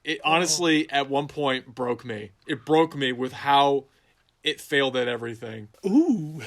It honestly, at one point, broke me. It broke me with how it failed at everything. Ooh.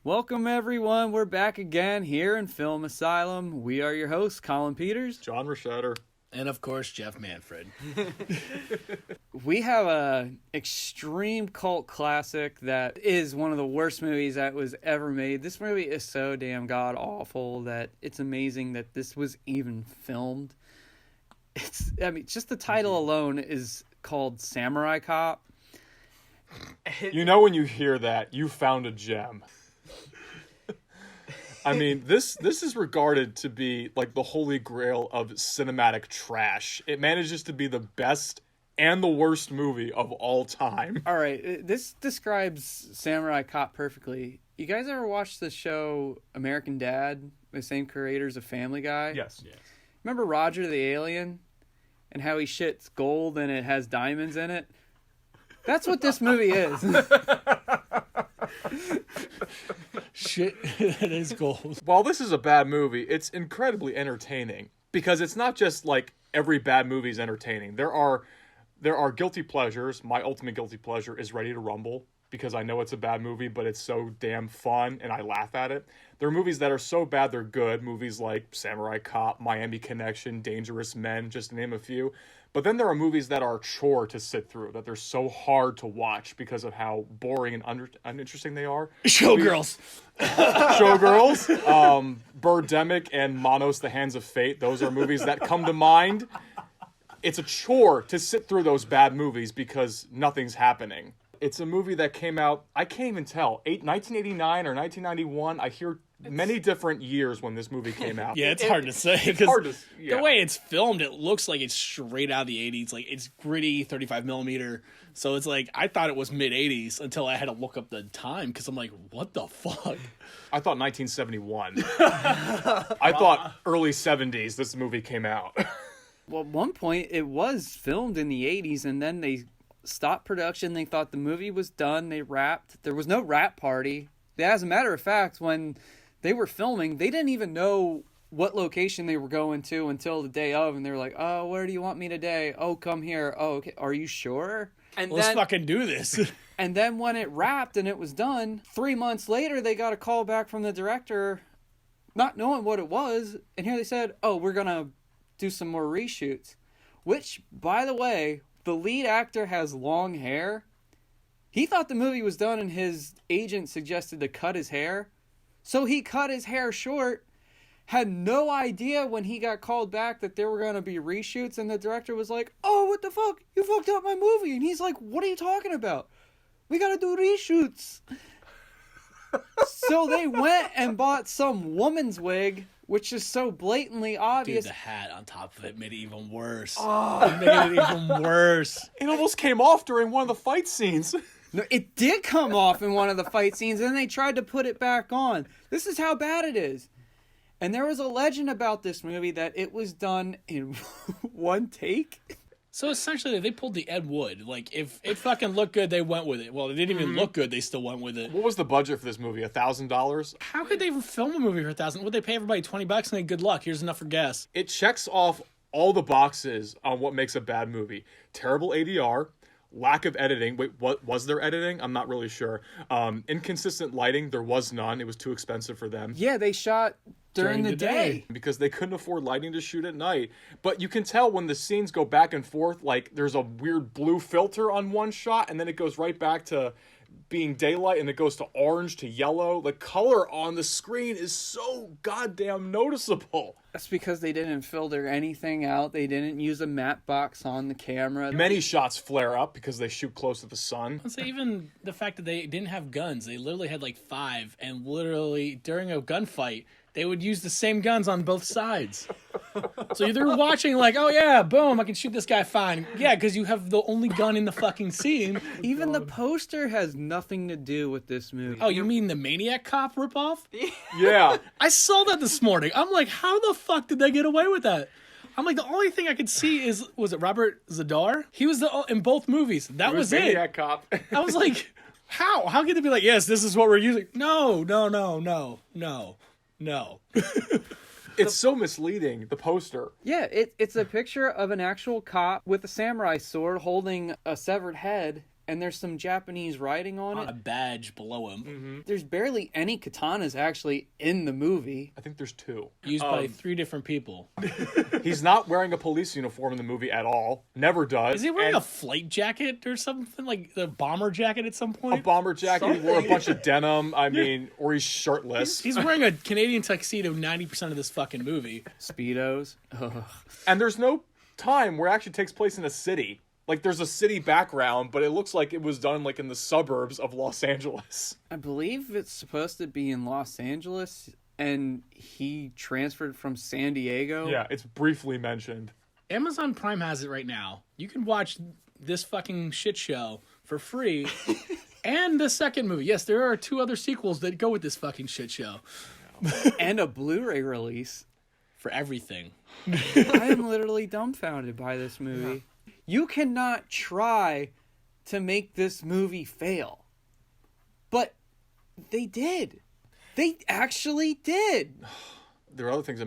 Welcome everyone, we're back again here in Film Asylum. We are your hosts, Colin Peters. John Rashetter. And of course, Jeff Manfred. We have a extreme cult classic that is one of the worst movies that was ever made. This movie is so damn god awful that it's amazing that this was even filmed. Just the title alone is called Samurai Cop. You know when you hear that, you found a gem. I mean, this is regarded to be like the holy grail of cinematic trash. It manages to be the best and the worst movie of all time. All right, this describes Samurai Cop perfectly. You guys ever watch the show American Dad, the same creators of Family Guy? Yes. Remember Roger the Alien and how he shits gold and it has diamonds in it? That's what this movie is. Shit, that is gold. While this is a bad movie, it's incredibly entertaining because it's not just like every bad movie is entertaining. There are guilty pleasures. My ultimate guilty pleasure is Ready to Rumble because I know it's a bad movie, but it's so damn fun and I laugh at it. There are movies that are so bad they're good. Movies like Samurai Cop, Miami Connection, Dangerous Men, just to name a few. But then there are movies that are a chore to sit through, that they're so hard to watch because of how boring and uninteresting they are. Showgirls. Birdemic and Manos, The Hands of Fate. Those are movies that come to mind. It's a chore to sit through those bad movies because nothing's happening. It's a movie that came out, I can't even tell, 1989 or 1991. I hear many different years when this movie came out. Yeah, it's hard to say. It's hard to, yeah. The way it's filmed, it looks like it's straight out of the 80s. Like, it's gritty, 35 millimeter. So it's like, I thought it was mid-80s until I had to look up the time because I'm like, what the fuck? I thought 1971. I thought early 70s this movie came out. Well, at one point, it was filmed in the 80s, and then they stopped production. They thought the movie was done. They wrapped. There was no wrap party. As a matter of fact, when they were filming, they didn't even know what location they were going to until the day of, and they were like, oh, where do you want me today? Oh, come here. Oh, okay. Are you sure? And Let's fucking do this. And then when it wrapped and it was done, 3 months later, they got a call back from the director, not knowing what it was, and here they said, oh, we're going to do some more reshoots. Which, by the way, the lead actor has long hair. He thought the movie was done and his agent suggested to cut his hair. So he cut his hair short, had no idea when he got called back that there were going to be reshoots, and the director was like, oh, what the fuck? You fucked up my movie. And he's like, what are you talking about? We got to do reshoots. So they went and bought some woman's wig, which is so blatantly obvious. Dude, the hat on top of it made it even worse. Oh. It made it even worse. It almost came off during one of the fight scenes. No, it did come off in one of the fight scenes, and they tried to put it back on. This is how bad it is. And there was a legend about this movie that it was done in one take. So essentially, they pulled the Ed Wood. Like, if it fucking looked good, they went with it. Well, it didn't even look good, they still went with it. What was the budget for this movie? $1,000? How could they even film a movie for $1,000? Would they pay everybody $20 and say, good luck, here's enough for gas? It checks off all the boxes on what makes a bad movie. Terrible ADR. Lack of editing. Wait, what was there editing? I'm not really sure. Inconsistent lighting. There was none. It was too expensive for them. Yeah, they shot during the day. Because they couldn't afford lighting to shoot at night. But you can tell when the scenes go back and forth, like there's a weird blue filter on one shot, and then it goes right back to being daylight, and it goes to orange to yellow. The color on the screen is so goddamn noticeable. That's because they didn't filter anything out. They didn't use a matte box on the camera. Many shots flare up because they shoot close to the sun. Let's say even the fact that they didn't have guns. They literally had like 5, and literally during a gunfight, they would use the same guns on both sides. So they're watching like, oh yeah, boom, I can shoot this guy fine. Yeah, because you have the only gun in the fucking scene. Even the poster has nothing to do with this movie. Oh, you mean the Maniac Cop ripoff? Yeah. I saw that this morning. I'm like, how the fuck did they get away with that? I'm like, the only thing I could see was it Robert Zadar? He was in both movies. That was it. Maniac Cop. I was like, how? How could they be like, yes, this is what we're using? No. It's so misleading, the poster. Yeah, it's a picture of an actual cop with a samurai sword holding a severed head, and there's some Japanese writing on A it. badge below him. There's barely any katanas actually in the movie. I think there's 2. Used by 3 different people. He's not wearing a police uniform in the movie at all. Never does. Is he wearing And a flight jacket or something? Like a bomber jacket at some point? a bomber jacket? He wore a bunch of denim. I mean, or he's shirtless. He's wearing a Canadian tuxedo 90% of this fucking movie. Speedos. Ugh. And there's no time where it actually takes place in a city. Like, there's a city background, but it looks like it was done, like, in the suburbs of Los Angeles. I believe it's supposed to be in Los Angeles, and he transferred from San Diego. Yeah, it's briefly mentioned. Amazon Prime has it right now. You can watch this fucking shit show for free. And the second movie. Yes, there are 2 other sequels that go with this fucking shit show. And a Blu-ray release. For everything. I am literally dumbfounded by this movie. You cannot try to make this movie fail. But they did. They actually did. There are other things.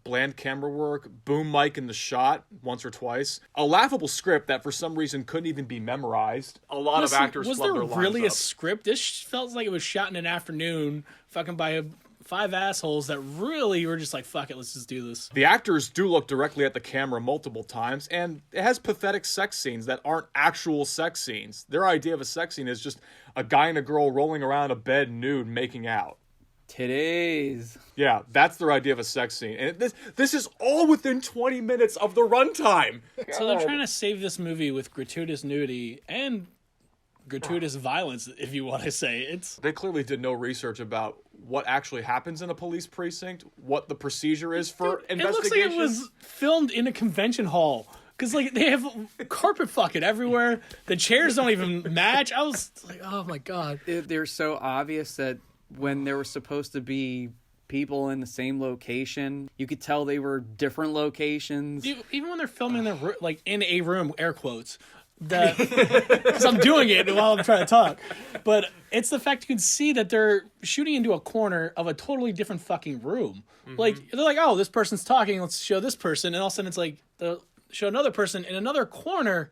Bland camera work, boom mic in the shot once or twice. A laughable script that for some reason couldn't even be memorized. A lot of actors was flubbed there their lines really a up. script? This felt like it was shot in an afternoon, fucking by 5 assholes that really were just like, fuck it, let's just do this. The actors do look directly at the camera multiple times, and it has pathetic sex scenes that aren't actual sex scenes. Their idea of a sex scene is just a guy and a girl rolling around a bed nude making out. Today's. Yeah, that's their idea of a sex scene. And this is all within 20 minutes of the runtime. So they're trying to save this movie with gratuitous nudity and gratuitous violence, if you want to say. They clearly did no research about what actually happens in a police precinct, what the procedure is for It looks like investigation. it was filmed in a convention hall. Because, like, they have carpet fucking everywhere. The chairs don't even match. I was like, oh, my God. They're so obvious that when there were supposed to be people in the same location, you could tell they were different locations. Even when they're filming in in a room, air quotes, because I'm doing it while I'm trying to talk. But it's the fact you can see that they're shooting into a corner of a totally different fucking room. Mm-hmm. Like, they're like, oh, this person's talking, let's show this person. And all of a sudden it's like, they'll show another person in another corner,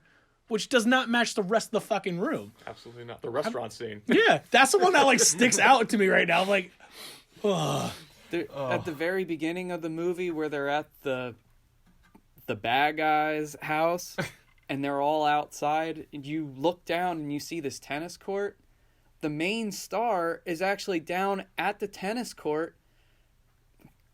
which does not match the rest of the fucking room. Absolutely not. The restaurant scene. Yeah, that's the one that, like, sticks out to me right now. I'm like, ugh. At the very beginning of the movie where they're at the bad guy's house and they're all outside, and you look down and you see this tennis court. The main star is actually down at the tennis court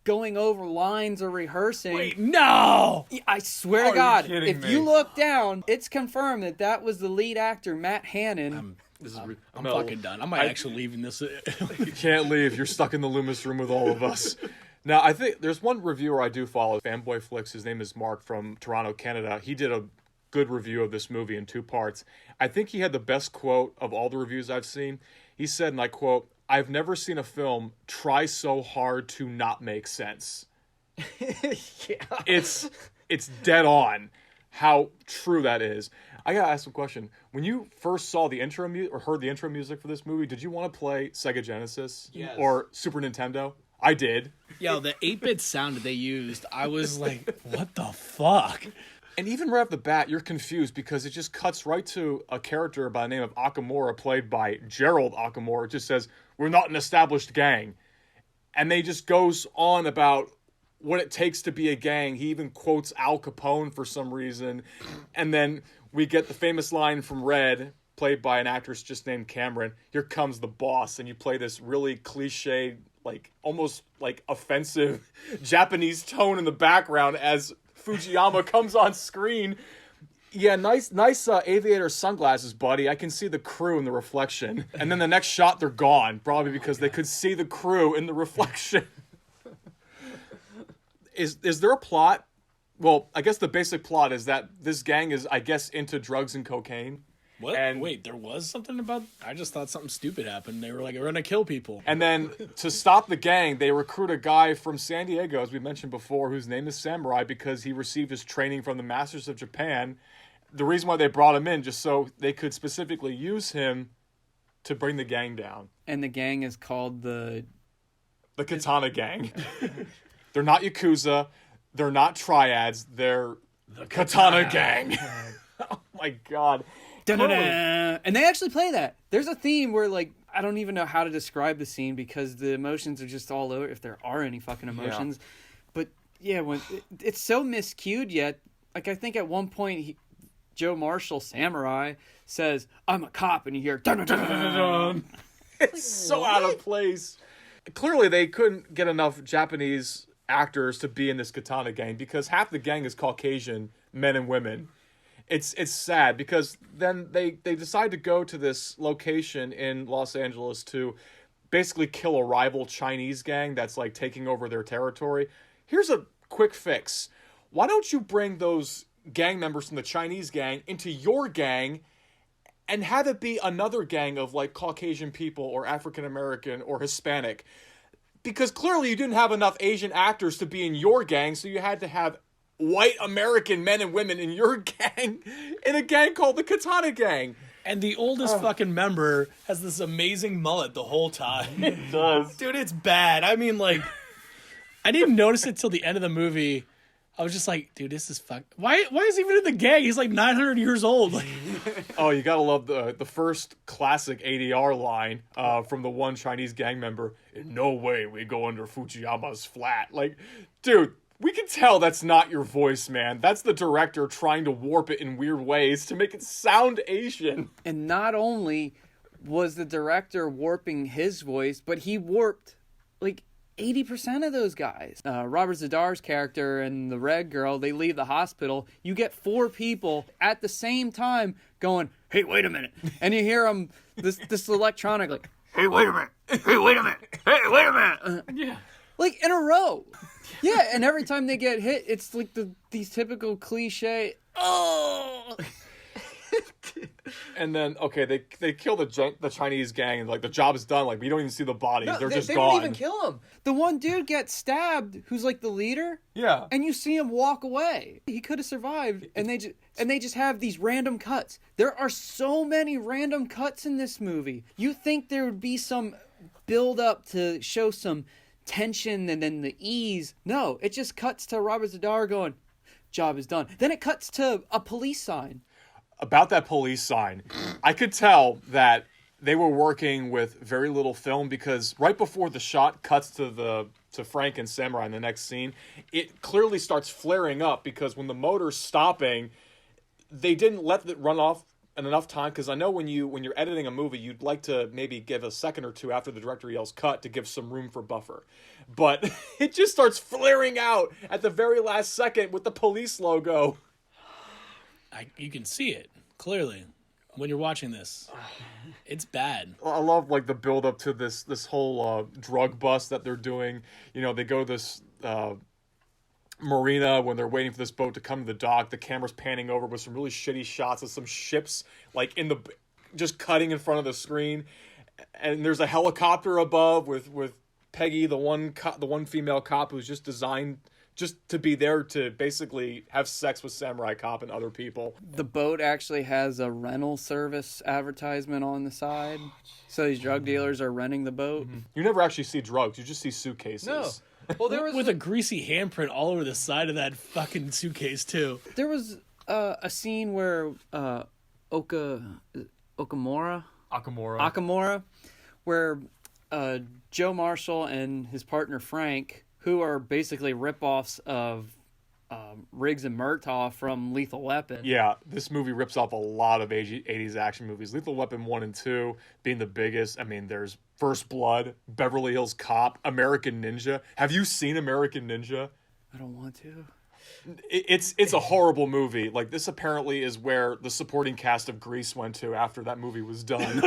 going over lines or rehearsing. Wait, no! I swear Are to God, you kidding if me? you look down, it's confirmed that was the lead actor, Matt Hannon. I'm fucking done. I might actually leaving this. You can't leave. You're stuck in the Loomis room with all of us. Now, I think there's one reviewer I do follow, Fanboy Flicks. His name is Mark from Toronto, Canada. He did a good review of this movie in 2 parts. I think he had the best quote of all the reviews I've seen. He said, and I quote, "I've never seen a film try so hard to not make sense." Yeah. It's dead on how true that is. I gotta ask a question. When you first saw the intro or heard the intro music for this movie, did you want to play Sega Genesis or Super Nintendo? I did. Yo, the 8-bit sound that they used, I was like, what the fuck? And even right off the bat, you're confused because it just cuts right to a character by the name of Akamura, played by Gerald Akamura. It just says, "We're not an established gang." And they just goes on about what it takes to be a gang. He even quotes Al Capone for some reason. And then we get the famous line from Red, played by an actress just named Cameron, "Here comes the boss." And you play this really cliched, like almost like offensive Japanese tone in the background as Fujiyama comes on screen. Yeah, nice aviator sunglasses, buddy. I can see the crew in the reflection. And then the next shot, they're gone, probably because they could see the crew in the reflection. is there a plot? Well, I guess the basic plot is that this gang is, I guess, into drugs and cocaine. What? And Wait, there was something about... I just thought something stupid happened. They were like, we're going to kill people. And then to stop the gang, they recruit a guy from San Diego, as we mentioned before, whose name is Samurai because he received his training from the Masters of Japan. The reason why they brought him in, just so they could specifically use him to bring the gang down. And the gang is called the Katana Gang. They're not Yakuza. They're not triads. They're the Katana Gang. Oh my God. Da-da-da. And they actually play that. There's a theme where, like, I don't even know how to describe the scene because the emotions are just all over, if there are any fucking emotions. Yeah. But yeah, when it's so miscued yet. Like, I think at one point Joe Marshall, Samurai, says, "I'm a cop," and you hear dun dun dun dun dun. It's so out of place. Clearly, they couldn't get enough Japanese actors to be in this Katana Gang because half the gang is Caucasian men and women. It's sad because then they decide to go to this location in Los Angeles to basically kill a rival Chinese gang that's like taking over their territory. Here's a quick fix. Why don't you bring those gang members from the Chinese gang into your gang and have it be another gang of like Caucasian people or African American or Hispanic? Because clearly you didn't have enough Asian actors to be in your gang, so you had to have white American men and women in your gang, in a gang called the Katana Gang. And the oldest fucking member has this amazing mullet the whole time. It does. Dude, it's bad. I mean, like, I didn't notice it till the end of the movie. I was just like, dude, this is Why is he even in the gang? He's like 900 years old. Like, oh, you gotta love the first classic ADR line from the one Chinese gang member. "In no way we go under Fujiyama's flat." Like, dude, we can tell that's not your voice, man. That's the director trying to warp it in weird ways to make it sound Asian. And not only was the director warping his voice, but he warped, like, 80% of those guys. Robert Zadar's character and the red girl, they leave the hospital. You get 4 people at the same time going, "Hey, wait a minute." And you hear them, this electronic, like, "Hey, wait a minute. Hey, wait a minute. Hey, wait a minute." yeah. Like, in a row. Yeah, and every time they get hit, it's like these typical cliche, "Oh." And then, okay, they kill the Chinese gang, and like the job is done. Like, we don't even see the bodies; they're just they gone. don't even kill him. The one dude gets stabbed, who's like the leader. Yeah, And you see him walk away. He could have survived, and they just have these random cuts. There are so many random cuts in this movie. You think there would be some build up to show some tension and then the ease. No, it just cuts to Robert Zadar going, "Job is done." Then it cuts to a police sign. About that police sign, I could tell that they were working with very little film because right before the shot cuts to Frank and Samurai in the next scene, it clearly starts flaring up because when the motor's stopping, they didn't let it run off in enough time, because I know when you're editing a movie, you'd like to maybe give a second or two after the director yells cut to give some room for buffer. But it just starts flaring out at the very last second with the police logo. You can see it clearly when you're watching this. It's bad. I love like the build up to this whole drug bust that they're doing. You know, they go to this marina when they're waiting for this boat to come to the dock. The camera's panning over with some really shitty shots of some ships like just cutting in front of the screen, and there's a helicopter above with Peggy, the one female cop who's just designed just to be there to basically have sex with Samurai Cop and other people. The boat actually has a rental service advertisement on the side. So these drug dealers are renting the boat. Mm-hmm. You never actually see drugs. You just see suitcases. No. Well, there was with a greasy handprint all over the side of that fucking suitcase too. There was a scene where Akamora, where Joe Marshall and his partner Frank, who are basically ripoffs of Riggs and Murtaugh from Lethal Weapon. Yeah, this movie rips off a lot of 80s action movies. Lethal Weapon 1 and 2 being the biggest. I mean, there's First Blood, Beverly Hills Cop, American Ninja. Have you seen American Ninja? I don't want to. It's a horrible movie. Like, this apparently is where the supporting cast of Grease went to after that movie was done.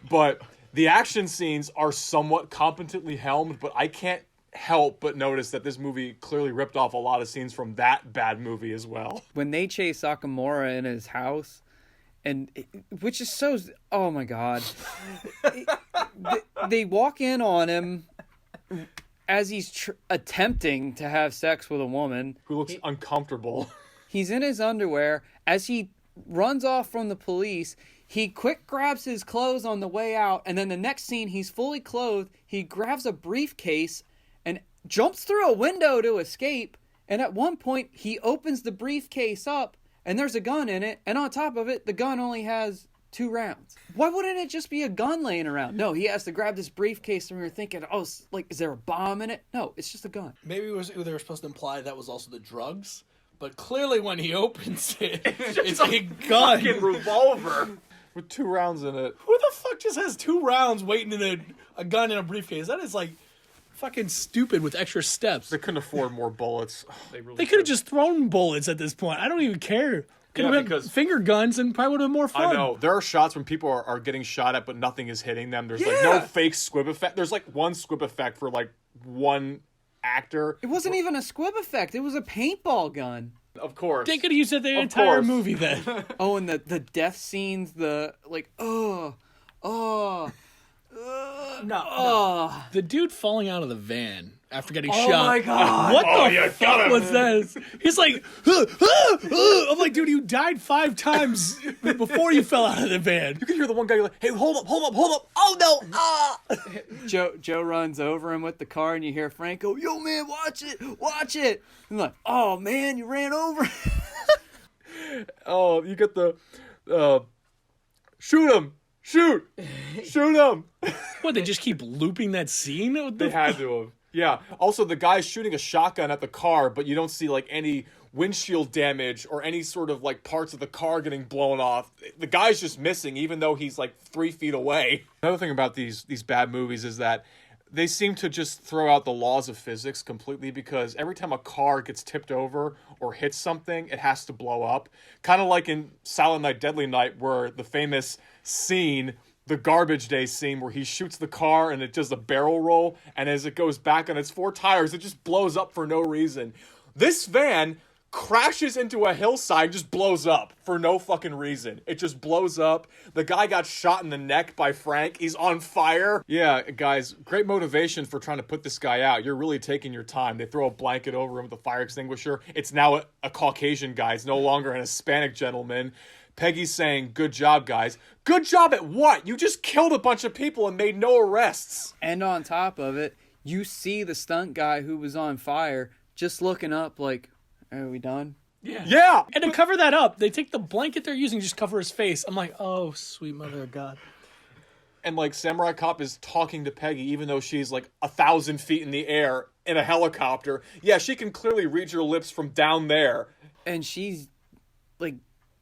But the action scenes are somewhat competently helmed, but I can't help but notice that this movie clearly ripped off a lot of scenes from that bad movie as well. When they chase Sakamura in his house, and which is so, oh my god, they walk in on him as he's attempting to have sex with a woman Who looks uncomfortable. He's in his underwear. As he runs off from the police, he quick grabs his clothes on the way out, and then the next scene, he's fully clothed. He grabs a briefcase and jumps through a window to escape. And at one point, he opens the briefcase up, and there's a gun in it. And on top of it, the gun only has 2 rounds. Why wouldn't it just be a gun laying around? No, he has to grab this briefcase, and we were thinking, oh, like, is there a bomb in it? No, it's just a gun. Maybe they were supposed to imply that was also the drugs, but clearly when he opens it, it's a gun. Fucking revolver with 2 rounds in it. Who the fuck just has 2 rounds waiting in a gun in a briefcase? That is like fucking stupid with extra steps. They couldn't afford more bullets. They could have just thrown bullets at this point. I don't even care. Could have been finger guns and probably would have been more fun. I know. There are shots when people are getting shot at, but nothing is hitting them. There's like no fake squib effect. There's like one squib effect for like one actor. It wasn't even a squib effect. It was a paintball gun. Of course. They could have used it the entire movie then. Oh, and the death scenes, the like, No. The dude falling out of the van after getting shot. Oh my god! What the fuck was this? He's like, I'm like, dude, you died 5 times before you fell out of the van. You can hear the one guy like, "Hey, hold up! Oh no!" Joe runs over him with the car, and you hear Frank go, "Yo, man, watch it! And like, oh man, you ran over. Oh, you get the shoot him. Shoot him. What, they just keep looping that scene? They had to have. Yeah. Also, the guy's shooting a shotgun at the car, but you don't see like any windshield damage or any sort of like parts of the car getting blown off. The guy's just missing, even though he's like 3 feet away. Another thing about these bad movies is that they seem to just throw out the laws of physics completely, because every time a car gets tipped over or hits something, it has to blow up. Kind of like in Silent Night, Deadly Night, where the famous scene, the garbage day scene, where he shoots the car and it does a barrel roll, and as it goes back on its 4 tires, it just blows up for no reason. This van crashes into a hillside, just blows up for no fucking reason. It just blows up. The guy got shot in the neck by Frank. He's on fire. Yeah, guys, great motivation for trying to put this guy out. You're really taking your time. They throw a blanket over him with a fire extinguisher. It's now a Caucasian guy. It's no longer an Hispanic gentleman. Peggy's saying, good job, guys. Good job at what? You just killed a bunch of people and made no arrests. And on top of it, you see the stunt guy who was on fire just looking up like, are we done? Yeah. And to cover that up, they take the blanket they're using to just cover his face. I'm like, oh, sweet mother of God. And like Samurai Cop is talking to Peggy, even though she's like 1,000 feet in the air in a helicopter. Yeah, she can clearly read your lips from down there. And she's like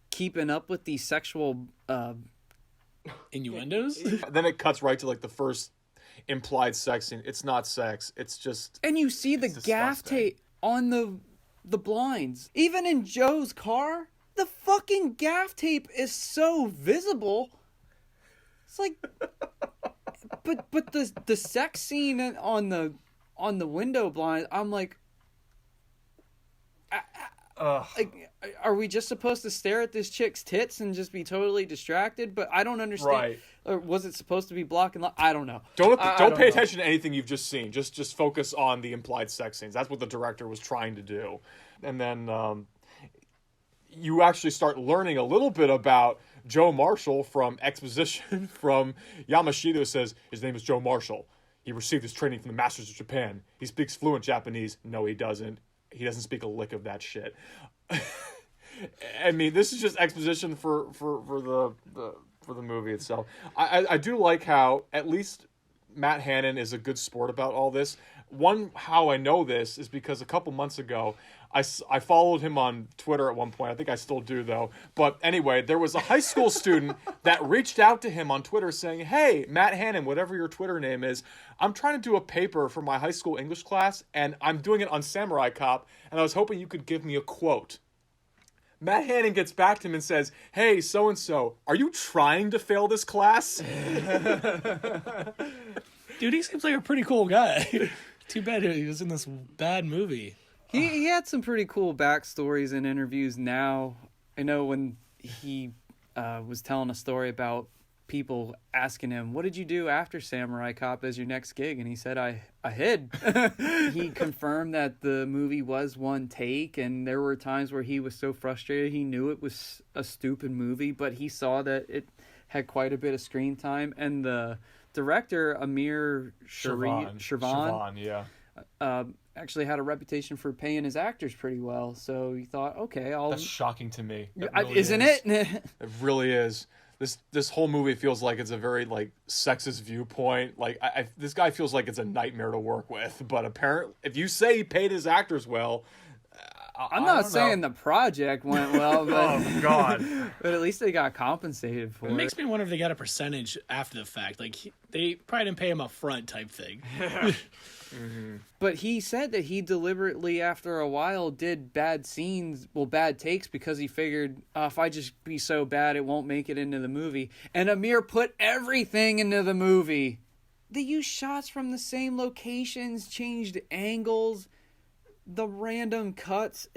keeping up with these sexual innuendos. Then it cuts right to like the first implied sex scene. It's not sex. It's just. And you see the gaff tape on the blinds. Even in Joe's car, the fucking gaff tape is so visible. It's like, but the sex scene on the window blind, I'm like, like, are we just supposed to stare at this chick's tits and just be totally distracted? But I don't understand. Right. Or was it supposed to be blocking? I don't know. Don't pay attention to anything you've just seen. Just focus on the implied sex scenes. That's what the director was trying to do. And then you actually start learning a little bit about Joe Marshall from exposition from Yamashita. Says his name is Joe Marshall. He received his training from the Masters of Japan. He speaks fluent Japanese. No, he doesn't. He doesn't speak a lick of that shit. I mean, this is just exposition for the movie itself. I do like how at least Matt Hannon is a good sport about all this. How I know this is because a couple months ago, I followed him on Twitter at one point. I think I still do, though. But anyway, there was a high school student that reached out to him on Twitter saying, hey, Matt Hannon, whatever your Twitter name is, I'm trying to do a paper for my high school English class, and I'm doing it on Samurai Cop, and I was hoping you could give me a quote. Matt Hannon gets back to him and says, hey, so-and-so, are you trying to fail this class? Dude, he seems like a pretty cool guy. Too bad he was in this bad movie. He had some pretty cool backstories in interviews now. I know when he was telling a story about people asking him, what did you do after Samurai Cop as your next gig? And he said, I hid. He confirmed that the movie was one take, and there were times where he was so frustrated he knew it was a stupid movie, but he saw that it had quite a bit of screen time. And the director, Amir Shervan, yeah. Actually had a reputation for paying his actors pretty well. So he thought, okay, That's shocking to me. Isn't it? It really is. This whole movie feels like it's a very like sexist viewpoint. Like this guy feels like it's a nightmare to work with. But apparently, if you say he paid his actors well, I'm not saying the project went well, but oh God! but at least they got compensated for it. It makes me wonder if they got a percentage after the fact. Like they probably didn't pay him up front type thing. Mm-hmm. But he said that he deliberately, after a while, did bad takes because he figured, if I just be so bad, it won't make it into the movie. And Amir put everything into the movie. They used shots from the same locations, changed angles, the random cuts.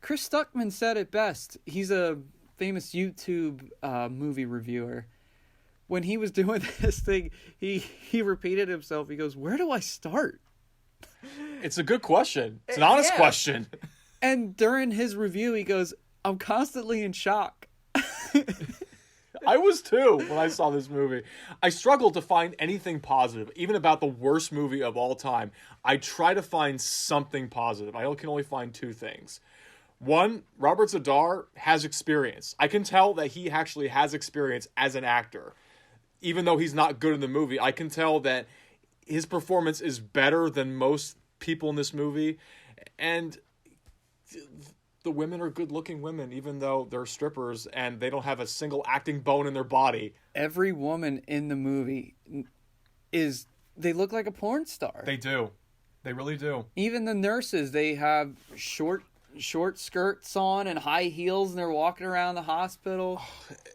Chris Stuckman said it best. He's a famous YouTube movie reviewer. When he was doing this thing, he repeated himself. He goes, where do I start? It's a good question. It's an honest question. And during his review, he goes, I'm constantly in shock. I was too when I saw this movie. I struggled to find anything positive, even about the worst movie of all time. I try to find something positive. I can only find two things. One, Robert Zadar has experience. I can tell that he actually has experience as an actor. Even though he's not good in the movie, I can tell that his performance is better than most people in this movie. And the women are good-looking women, even though they're strippers and they don't have a single acting bone in their body. Every woman in the movie they look like a porn star. They do. They really do. Even the nurses, they have short skirts on and high heels, and they're walking around the hospital.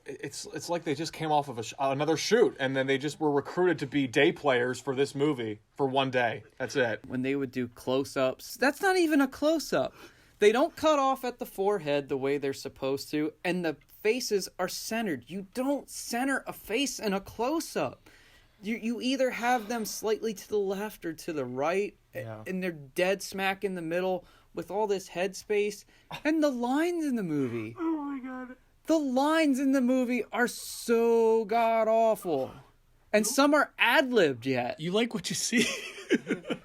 It's like they just came off of another shoot, and then they just were recruited to be day players for this movie for one day. That's it. When they would do close-ups, that's not even a close-up. They don't cut off at the forehead the way they're supposed to, and the faces are centered. You don't center a face in a close-up. You either have them slightly to the left or to the right, and they're dead smack in the middle with all this headspace. And the lines in the movie. Oh my God. The lines in the movie are so god-awful. And some are ad-libbed yet. You like what you see.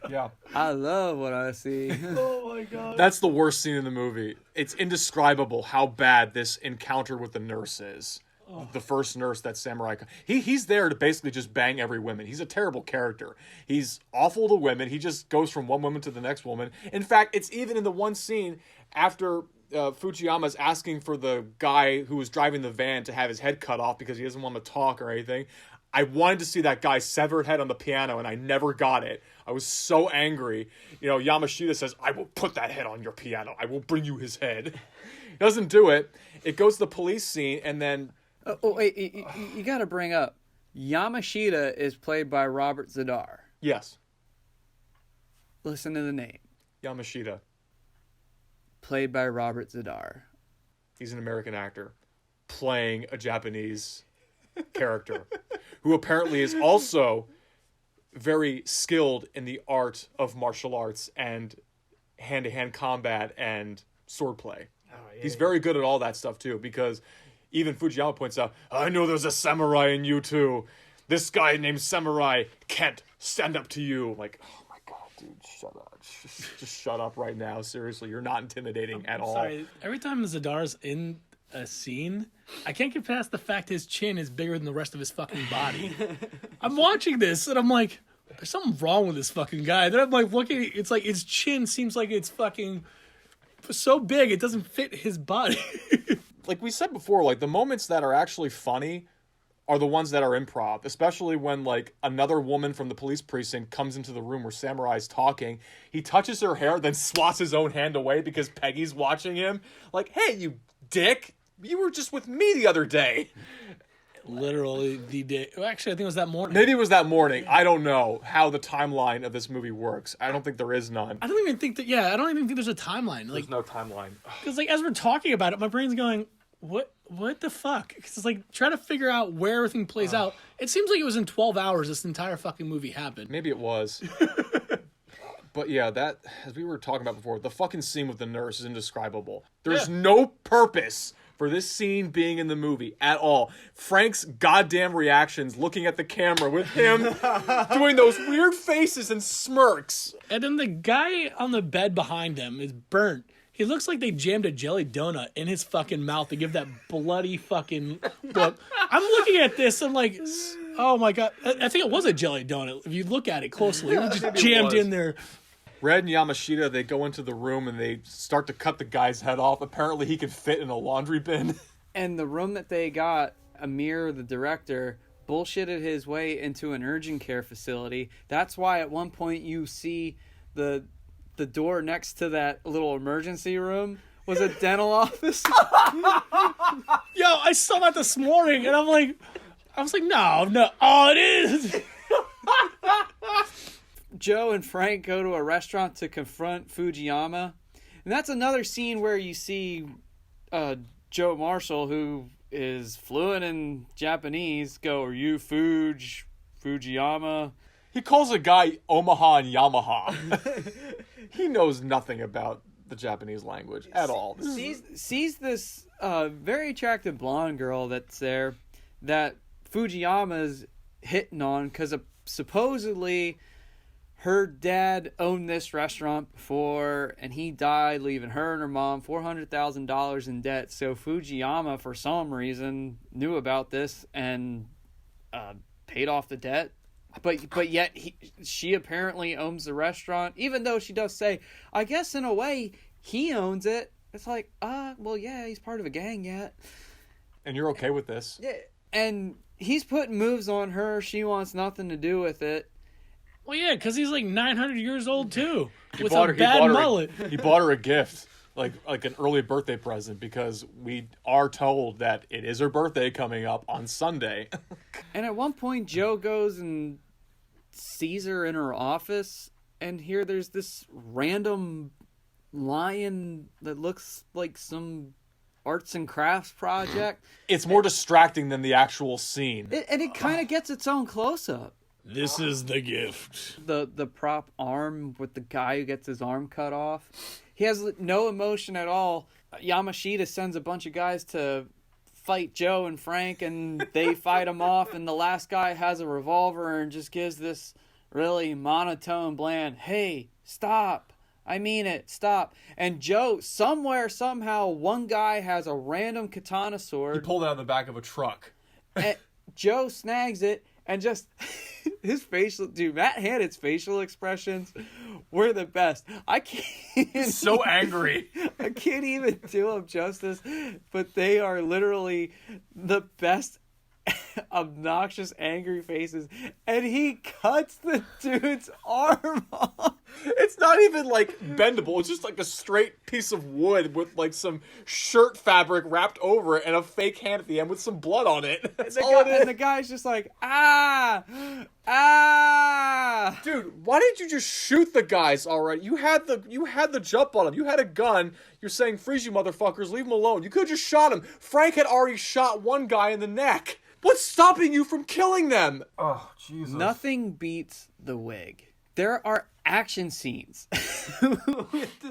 Yeah. I love what I see. Oh my God. That's the worst scene in the movie. It's indescribable how bad this encounter with the nurse is. Oh. The first nurse that Samurai... He's there to basically just bang every woman. He's a terrible character. He's awful to women. He just goes from one woman to the next woman. In fact, it's even in the one scene after Fujiyama's asking for the guy who was driving the van to have his head cut off because he doesn't want to talk or anything. I wanted to see that guy's severed head on the piano, and I never got it. I was so angry. Yamashita says, I will put that head on your piano. I will bring you his head. He doesn't do it. It goes to the police scene, and then... wait, you got to bring up, Yamashita is played by Robert Zadar. Yes. Listen to the name. Yamashita. Played by Robert Zadar. He's an American actor playing a Japanese character who apparently is also very skilled in the art of martial arts and hand-to-hand combat and swordplay. Oh, yeah. He's very good at all that stuff too, because even Fujiyama points out, I know there's a samurai in you too. This guy named Samurai can't stand up to you. Like, oh my God, dude, shut up. Just shut up right now. Seriously, you're not intimidating at all. Sorry, every time Zadar's in a scene, I can't get past the fact his chin is bigger than the rest of his fucking body. I'm watching this and I'm like, there's something wrong with this fucking guy. Then I'm like looking, it's like his chin seems like it's fucking so big it doesn't fit his body. Like we said before, like the moments that are actually funny are the ones that are improv, especially when like another woman from the police precinct comes into the room where Samurai's talking. He touches her hair, then swats his own hand away because Peggy's watching him. Like, hey, you dick, you were just with me the other day. Literally the day. Well, actually, I think it was that morning. Maybe it was that morning. I don't know how the timeline of this movie works. I don't think there is none. I don't even think that. Yeah, I don't even think there's a timeline. Like, There's no timeline. because like as we're talking about it, my brain's going, what the fuck? Because it's like trying to figure out where everything plays out. It seems like it was in 12 hours this entire fucking movie happened. Maybe it was. But yeah, that, as we were talking about before, the fucking scene with the nurse is indescribable. There's no purpose for this scene being in the movie at all. Frank's goddamn reactions looking at the camera with him doing those weird faces and smirks. And then the guy on the bed behind him is burnt. He looks like they jammed a jelly donut in his fucking mouth to give that bloody fucking look. I'm looking at this, I'm like, oh my god. I think it was a jelly donut. If you look at it closely, it was just jammed in there. Red and Yamashita, they go into the room and they start to cut the guy's head off. Apparently he can fit in a laundry bin. And the room that they got, Amir, the director, bullshitted his way into an urgent care facility. That's why at one point you see the door next to that little emergency room was a dental office. Yo, I saw that this morning and I was like, no. Oh, it is. Joe and Frank go to a restaurant to confront Fujiyama. And that's another scene where you see Joe Marshall, who is fluent in Japanese, go, "Are you Fujiyama?" He calls a guy Omaha and Yamaha. He knows nothing about the Japanese language at all. Sees this very attractive blonde girl that's there that Fujiyama's hitting on because supposedly her dad owned this restaurant before and he died, leaving her and her mom $400,000 in debt. So Fujiyama, for some reason, knew about this and paid off the debt. But yet she apparently owns the restaurant, even though she does say, I guess in a way he owns it. It's like, well, yeah, he's part of a gang yet. And you're okay with this? Yeah. And he's putting moves on her. She wants nothing to do with it. Well, yeah, because he's like 900 years old too, with a bad mullet. He bought her a gift, like an early birthday present, because we are told that it is her birthday coming up on Sunday. And at one point, Joe goes and sees her in her office, and here there's this random lion that looks like some arts and crafts project. It's more distracting than the actual scene. And it kind of gets its own close-up. This is the gift. The prop arm with the guy who gets his arm cut off. He has no emotion at all. Yamashita sends a bunch of guys to fight Joe and Frank, and they fight him off, and the last guy has a revolver and just gives this really monotone, bland, "Hey, stop. I mean it, stop." And Joe, somehow, one guy has a random katana sword. He pulled it out of the back of a truck. And Joe snags it, and just his Matt Hannett's facial expressions were the best. I can't. So angry. I can't even do them justice, but they are literally the best obnoxious, angry faces. And he cuts the dude's arm off. It's not even like bendable. It's just like a straight piece of wood with like some shirt fabric wrapped over it and a fake hand at the end with some blood on it. That's all it is. And the guy's just like, ah. Dude, why didn't you just shoot the guys already? You had the jump on him. You had a gun. You're saying, "Freeze, you motherfuckers, leave him alone." You could have just shot him. Frank had already shot one guy in the neck. What's stopping you from killing them? Oh, Jesus. Nothing beats the wig. There are action scenes.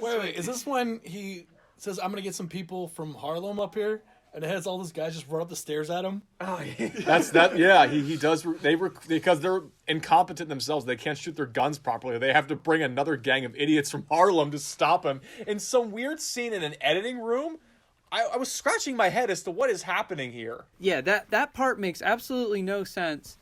Wait, is this when he says, "I'm gonna get some people from Harlem up here," and it has all those guys just run up the stairs at him? Oh, yeah. That's that. Yeah, he does. Because they're incompetent themselves. They can't shoot their guns properly. They have to bring another gang of idiots from Harlem to stop him. In some weird scene in an editing room, I was scratching my head as to what is happening here. Yeah, that part makes absolutely no sense.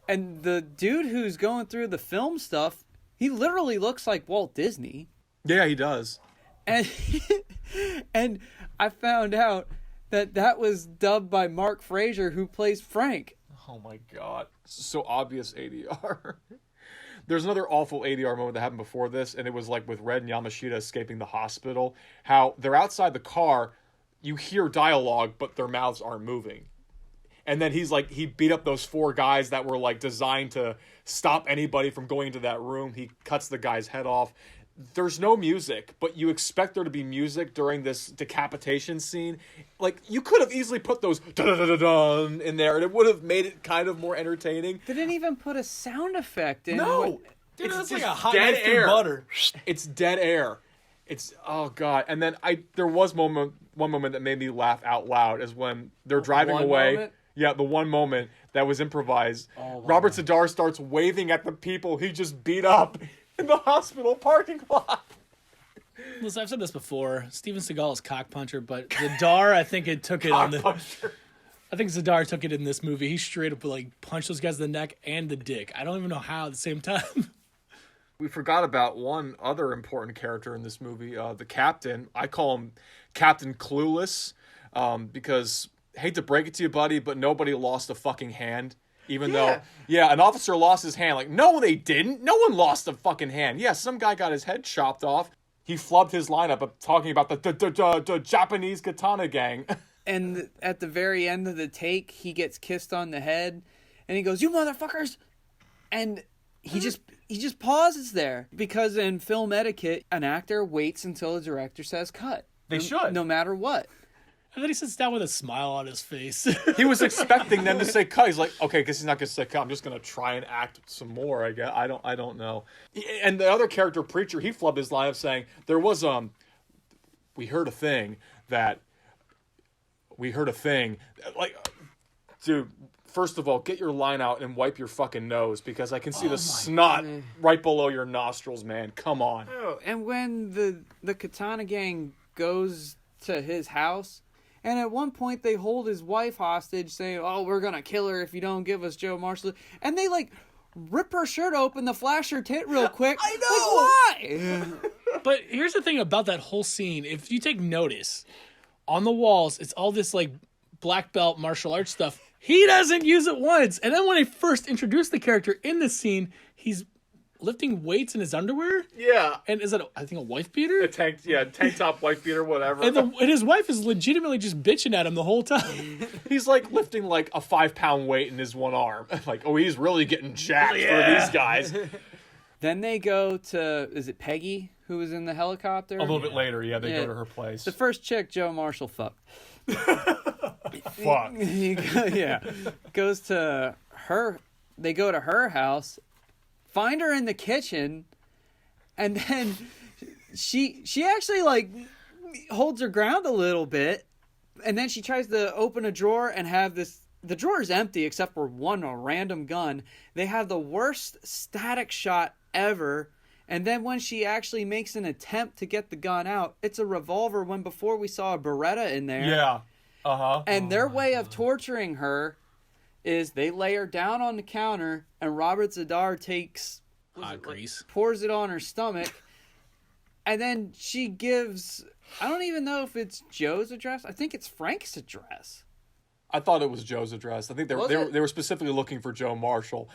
And the dude who's going through the film stuff, he literally looks like Walt Disney. Yeah, he does. And and I found out that was dubbed by Mark Fraser, who plays Frank. Oh my god. So obvious ADR. There's another awful ADR moment that happened before this, and it was like with Red and Yamashita escaping the hospital. How they're outside the car, you hear dialogue, but their mouths aren't moving. And then he beat up those 4 guys that were like designed to stop anybody from going into that room. He cuts the guy's head off. There's no music, but you expect there to be music during this decapitation scene. Like, you could have easily put those dun-dun-dun-dun in there, and it would have made it kind of more entertaining. They didn't even put a sound effect in. No! Dude, It's that's like just a hot dead knife through air. butter. It's dead air. It's, oh god. And then there was one moment that made me laugh out loud is when they're driving One away. moment? Yeah, the one moment that was improvised. Robert Z'Dar starts waving at the people he just beat up in the hospital parking lot. Listen, I've said this before. Steven Seagal is cock puncher, but Z'Dar, I think it took it on the. Puncher. I think Z'Dar took it in this movie. He straight up like punched those guys in the neck and the dick. I don't even know how at the same time. We forgot about one other important character in this movie, the captain. I call him Captain Clueless, because hate to break it to you, buddy, but nobody lost a fucking hand. Even though, an officer lost his hand. Like, no, they didn't. No one lost a fucking hand. Yeah, some guy got his head chopped off. He flubbed his lineup up talking about the Japanese katana gang. And at the very end of the take, he gets kissed on the head, and he goes, "You motherfuckers!" And he just pauses there, because in film etiquette, an actor waits until the director says cut. They should. No matter what. And then he sits down with a smile on his face. He was expecting them to say cut. He's like, okay, because he's not going to say cut. I'm just going to try and act some more, I guess. I don't know. And the other character, Preacher, he flubbed his line up saying, there was, we heard a thing. Like, dude, first of all, get your line out and wipe your fucking nose, because I can see the snot right below your nostrils, man. Come on. Oh, and when the Katana gang goes to his house, and at one point they hold his wife hostage, saying, "Oh, we're gonna kill her if you don't give us Joe Marshall," and they like rip her shirt open to flash her tit real quick. I know. Like, why? But here's the thing about that whole scene. If you take notice, on the walls, it's all this like black belt martial arts stuff. He doesn't use it once. And then when I first introduced the character in this scene, he's lifting weights in his underwear. Yeah. And is that, I think, a wife beater? Tank top, wife beater, whatever. And his wife is legitimately just bitching at him the whole time. He's like lifting like a 5-pound weight in his one arm. Like, oh, he's really getting jacked for these guys. Then they go to, is it Peggy who was in the helicopter? A little bit later, they go to her place. The first chick Joe Marshall fucked. Fuck. Goes to her. They go to her house, find her in the kitchen, and then she actually like holds her ground a little bit, and then she tries to open a drawer and have this. The drawer is empty except for a random gun. They have the worst static shot ever. And then when she actually makes an attempt to get the gun out, it's a revolver, when before we saw a Beretta in there. Yeah. Uh-huh. And their way of torturing her is they lay her down on the counter, and Robert Z'Dar takes Grease. pours it on her stomach, and then she gives, I don't even know if it's Joe's address. I think it's Frank's address. I thought it was Joe's address. I think they were specifically looking for Joe Marshall.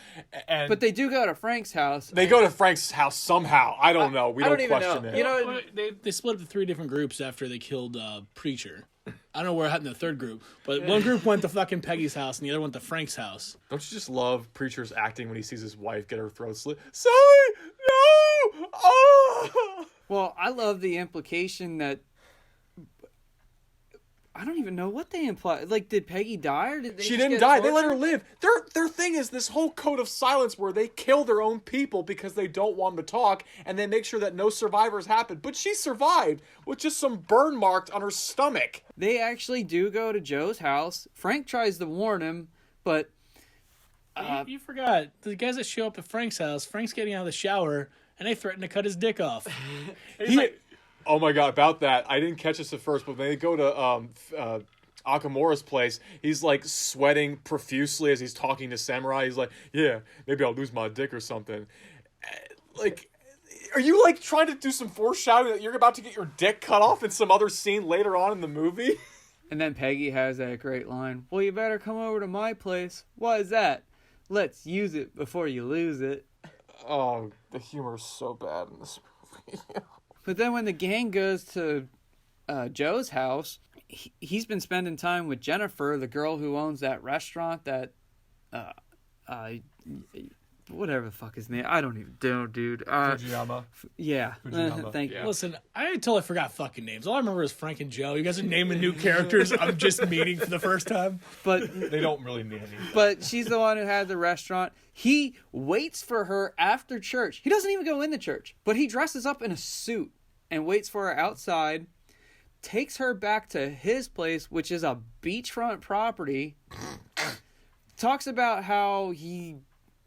But they do go to Frank's house. They go to Frank's house somehow. I don't know. We I don't don't even question know. it. You know, They split up to 3 different groups after they killed Preacher. I don't know where it happened in the third group, but one group went to fucking Peggy's house and the other went to Frank's house. Don't you just love Preacher's acting when he sees his wife get her throat slit? Sorry! No! Oh! well, I love the implication that I don't even know what they imply. Like, did Peggy die, or did they? She didn't die. They let her live. Their thing is this whole code of silence where they kill their own people because they don't want them to talk, and they make sure that no survivors happen. But she survived with just some burn marks on her stomach. They actually do go to Joe's house. Frank tries to warn him, but You forgot. The guys that show up at Frank's house, Frank's getting out of the shower, and they threaten to cut his dick off. Oh my god, about that. I didn't catch this at first, but when they go to Akamura's place, he's like sweating profusely as he's talking to Samurai. He's like, yeah, maybe I'll lose my dick or something. Like, are you like trying to do some foreshadowing that you're about to get your dick cut off in some other scene later on in the movie? and then Peggy has that great line. Well, you better come over to my place. Why is that? Let's use it before you lose it. Oh, the humor is so bad in this movie. But then when the gang goes to Joe's house, he's been spending time with Jennifer, the girl who owns that restaurant that, whatever the fuck his name. I don't even know, dude. Fujiyama. Yeah. Fujiyama. Thank you. Yeah. Listen, I totally forgot fucking names. All I remember is Frank and Joe. You guys are naming new characters I'm just meeting for the first time. But They don't really mean anything. but she's the one who had the restaurant. He waits for her after church. He doesn't even go in the church, but he dresses up in a suit and waits for her outside, takes her back to his place, which is a beachfront property, talks about how he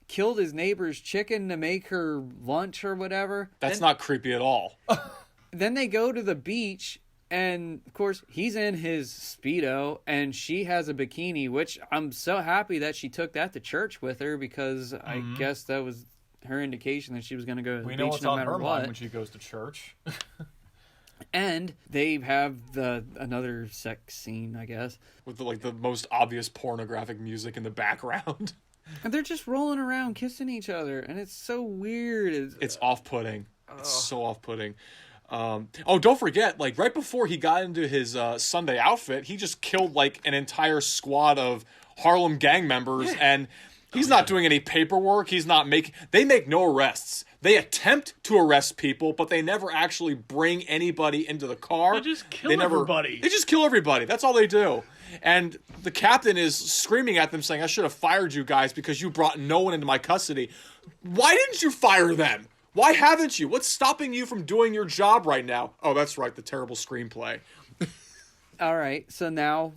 killed his neighbor's chicken to make her lunch or whatever. That's not creepy at all. Then they go to the beach, and of course he's in his Speedo and she has a bikini, which I'm so happy that she took that to church with her, because I guess that was her indication that she was going to go to the We know beach what's no on matter her mind what. when she goes to church. And they have another sex scene, I guess. With the most obvious pornographic music in the background. And they're just rolling around kissing each other, and it's so weird. It's off-putting. It's so off-putting. Don't forget, like, right before he got into his Sunday outfit, he just killed, like, an entire squad of Harlem gang members, and he's not doing any paperwork. They make no arrests. They attempt to arrest people, but they never actually bring anybody into the car. They just kill everybody. They just kill everybody. That's all they do. And the captain is screaming at them saying, I should have fired you guys because you brought no one into my custody. Why didn't you fire them? Why haven't you? What's stopping you from doing your job right now? Oh, that's right, the terrible screenplay. All right, so now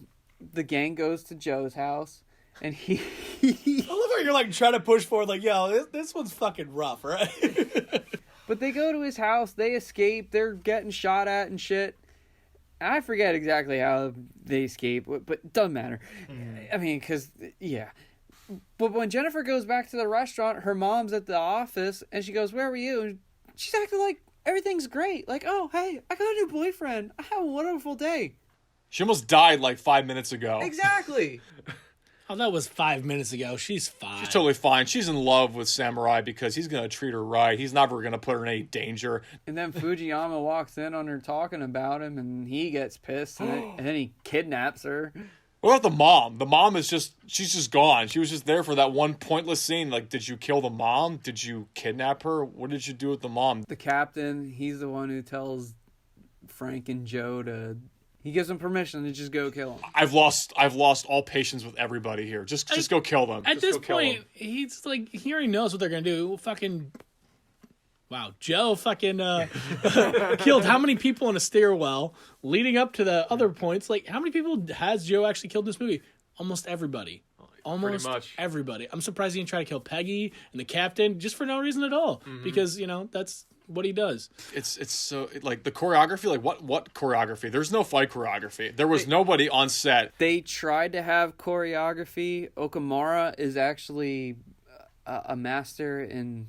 the gang goes to Joe's house, and he I love how you're like trying to push forward, like, yo, this one's fucking rough, right? But they go to his house, they escape, they're getting shot at and shit. I forget exactly how they escape, but it doesn't matter. I mean, because, yeah. But when Jennifer goes back to the restaurant, her mom's at the office, and she goes, where were you? And she's acting like everything's great. Like, oh, hey, I got a new boyfriend. I had a wonderful day. She almost died like 5 minutes ago. Exactly. Oh, that was 5 minutes ago. She's fine. She's totally fine. She's in love with Samurai because he's going to treat her right. He's never going to put her in any danger. And then Fujiyama walks in on her talking about him, and he gets pissed, and then he kidnaps her. What about the mom? The mom she's just gone. She was just there for that one pointless scene. Like, did you kill the mom? Did you kidnap her? What did you do with the mom? The captain, he's the one who tells Frank and Joe he gives them permission to just go kill him. I've lost all patience with everybody here. Just go kill them. At Just this go kill point, them. he's like, he already knows what they're gonna do. Fucking, wow, Joe fucking killed how many people in a stairwell leading up to the other points? Like, how many people has Joe actually killed in this movie? Almost everybody. Almost much. everybody. I'm surprised he didn't try to kill Peggy and the captain just for no reason at all. Because, that's what he does. It's so, like, the choreography, like, what choreography? There's no fight choreography. There was nobody on set. They tried to have choreography. Okamura is actually a master in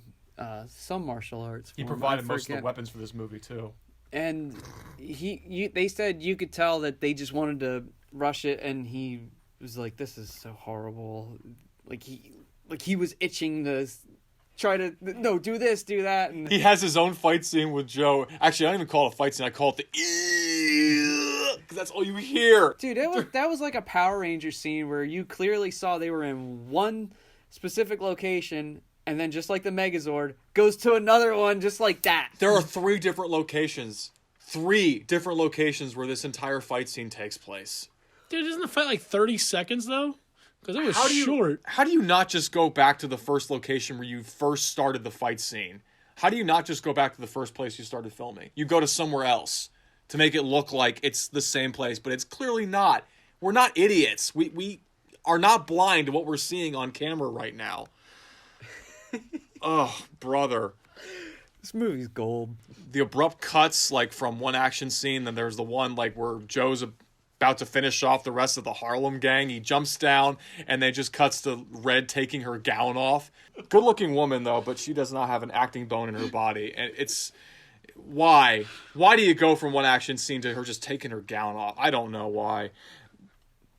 some martial arts. He form. provided I most of the forget. weapons for this movie, too. And they said you could tell that they just wanted to rush it, and he was like, this is so horrible. Like he was itching to try to, no, do this, do that. And He has his own fight scene with Joe. Actually, I don't even call it a fight scene. I call it the because that's all you hear. dude, that was like a Power Ranger scene where you clearly saw they were in one specific location, and then just like the Megazord goes to another one just like that. There are 3 different locations. 3 different locations where this entire fight scene takes place. Dude, isn't the fight like 30 seconds, though? Because it was short. How do you not just go back to the first location where you first started the fight scene? How do you not just go back to the first place you started filming? You go to somewhere else to make it look like it's the same place, but it's clearly not. We're not idiots. We are not blind to what we're seeing on camera right now. Oh, brother. This movie's gold. The abrupt cuts, like, from one action scene, then there's the one, like, where Joe's about to finish off the rest of the Harlem gang. He jumps down, and then just cuts to Red taking her gown off. Good-looking woman, though, but she does not have an acting bone in her body. And it's... Why? Why do you go from one action scene to her just taking her gown off? I don't know why.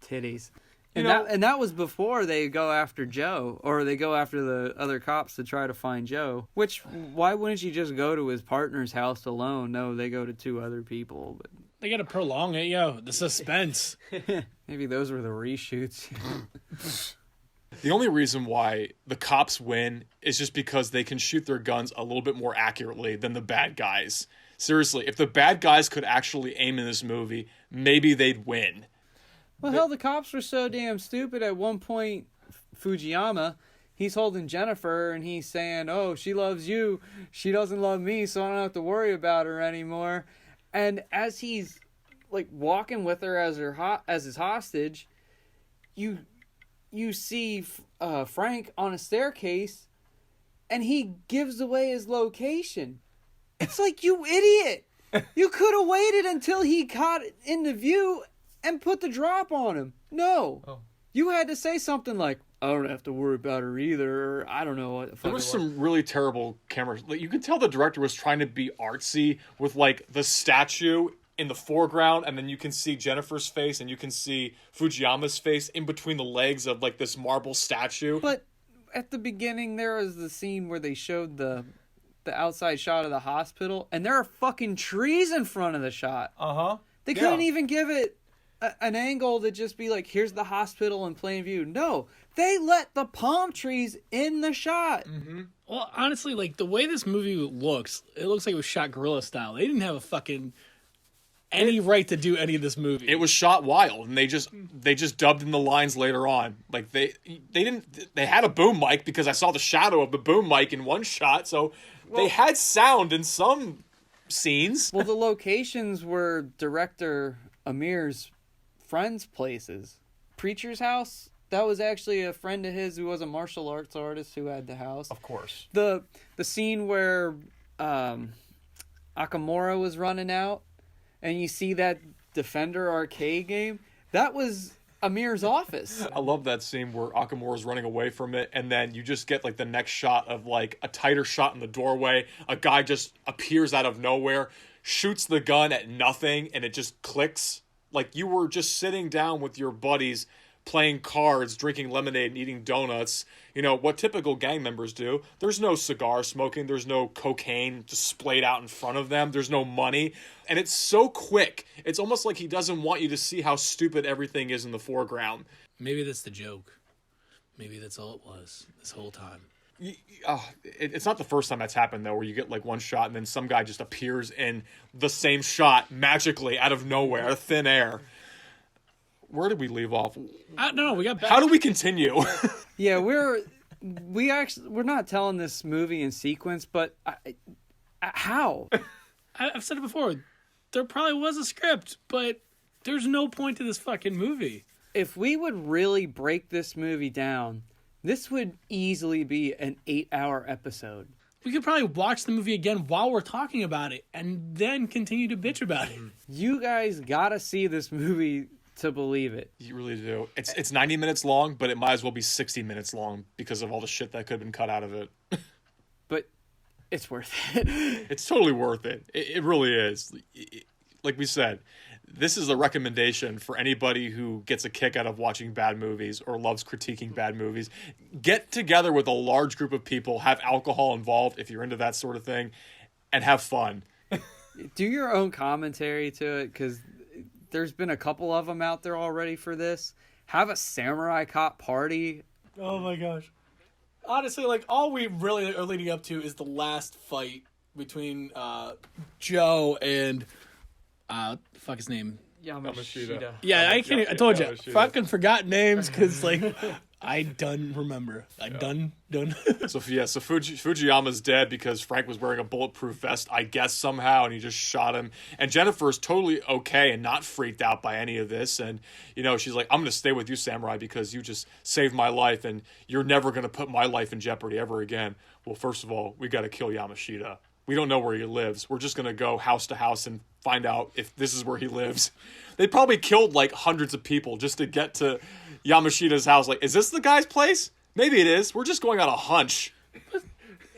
Titties. You And know- that was before they go after Joe, or they go after the other cops to try to find Joe. Which, why wouldn't you just go to his partner's house alone? No, they go to 2 other people. But They gotta prolong it, the suspense. Maybe those were the reshoots. The only reason why the cops win is just because they can shoot their guns a little bit more accurately than the bad guys. Seriously, if the bad guys could actually aim in this movie, maybe they'd win. Well, hell, the cops were so damn stupid. At one point, Fujiyama, he's holding Jennifer and he's saying, "Oh, she loves you. She doesn't love me, so I don't have to worry about her anymore." And as he's like walking with her as his hostage, you see Frank on a staircase, and he gives away his location. It's like, you idiot! You could have waited until he caught into view and put the drop on him. No. Oh. You had to say something like, "I don't have to worry about her either," or I don't know what the fuck. There was some really terrible cameras. Like, you could tell the director was trying to be artsy with like the statue in the foreground, and then you can see Jennifer's face and you can see Fujiyama's face in between the legs of like this marble statue. But at the beginning, there was the scene where they showed the outside shot of the hospital, and there are fucking trees in front of the shot. Uh-huh. They couldn't even give it an angle to just be like, here's the hospital in plain view. No, they let the palm trees in the shot. Mm-hmm. Well, honestly, like, the way this movie looks, it looks like it was shot guerrilla style. They didn't have a fucking any right to do any of this movie. It was shot wild, and they just dubbed in the lines later on. Like they had a boom mic because I saw the shadow of the boom mic in one shot, so they had sound in some scenes. Well, the locations were director Amir's friends' places. Preacher's house, that was actually a friend of his who was a martial arts artist who had the house. Of course. The scene where Akamura was running out, and you see that Defender arcade game, that was Amir's office. I love that scene where Akamura's running away from it, and then you just get like the next shot of like a tighter shot in the doorway. A guy just appears out of nowhere, shoots the gun at nothing, and it just clicks. Like you were just sitting down with your buddies playing cards, drinking lemonade, and eating donuts. You know, what typical gang members do. There's no cigar smoking. There's no cocaine just splayed out in front of them. There's no money. And it's so quick. It's almost like he doesn't want you to see how stupid everything is in the foreground. Maybe that's the joke. Maybe that's all it was this whole time. It's not the first time that's happened, though, where you get like one shot and then some guy just appears in the same shot magically out of nowhere, out of thin air. Where did we leave off? No, we got back. How do we continue? Yeah, we're not telling this movie in sequence, but how? I've said it before. There probably was a script, but there's no point to this fucking movie. If we would really break this movie down, this would easily be an 8-hour episode. We could probably watch the movie again while we're talking about it and then continue to bitch about it. You guys gotta see this movie to believe it. You really do. It's 90 minutes long, but it might as well be 60 minutes long because of all the shit that could have been cut out of it. But it's worth it. It's totally worth it. It really is. Like we said, this is a recommendation for anybody who gets a kick out of watching bad movies or loves critiquing bad movies. Get together with a large group of people, have alcohol involved if you're into that sort of thing, and have fun. Do your own commentary to it, because there's been a couple of them out there already for this. Have a samurai cop party. Oh my gosh. Honestly, like, all we really are leading up to is the last fight between Joe and fuck his name. Yamashita. Yeah, I can't. I told you, Yamashita. fucking forgot names because like I done remember. I done. So Fujiyama's dead because Frank was wearing a bulletproof vest, I guess, somehow, and he just shot him. And Jennifer's totally okay and not freaked out by any of this. And, you know, she's like, I'm going to stay with you, Samurai, because you just saved my life, and you're never going to put my life in jeopardy ever again. Well, first of all, we got to kill Yamashita. We don't know where he lives. We're just going to go house to house and find out if this is where he lives. They probably killed, like, hundreds of people just to get to Yamashita's house. Like, is this the guy's place? Maybe it is. We're just going on a hunch.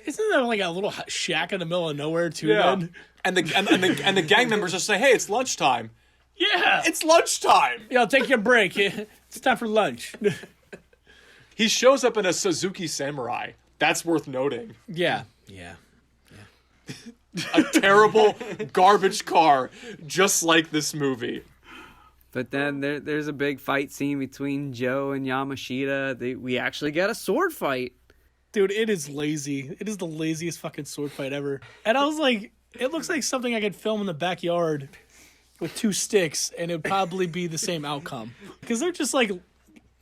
Isn't there like a little shack in the middle of nowhere too? Yeah. Then? And the gang members just say, "Hey, it's lunchtime." Yeah. It's lunchtime. Yeah, take your break. It's time for lunch. He shows up in a Suzuki Samurai. That's worth noting. Yeah. A terrible garbage car, just like this movie. But then there's a big fight scene between Joe and Yamashita. We actually get a sword fight. Dude, it is lazy. It is the laziest fucking sword fight ever. And I was like, it looks like something I could film in the backyard with 2 sticks, and it would probably be the same outcome. Because they're just like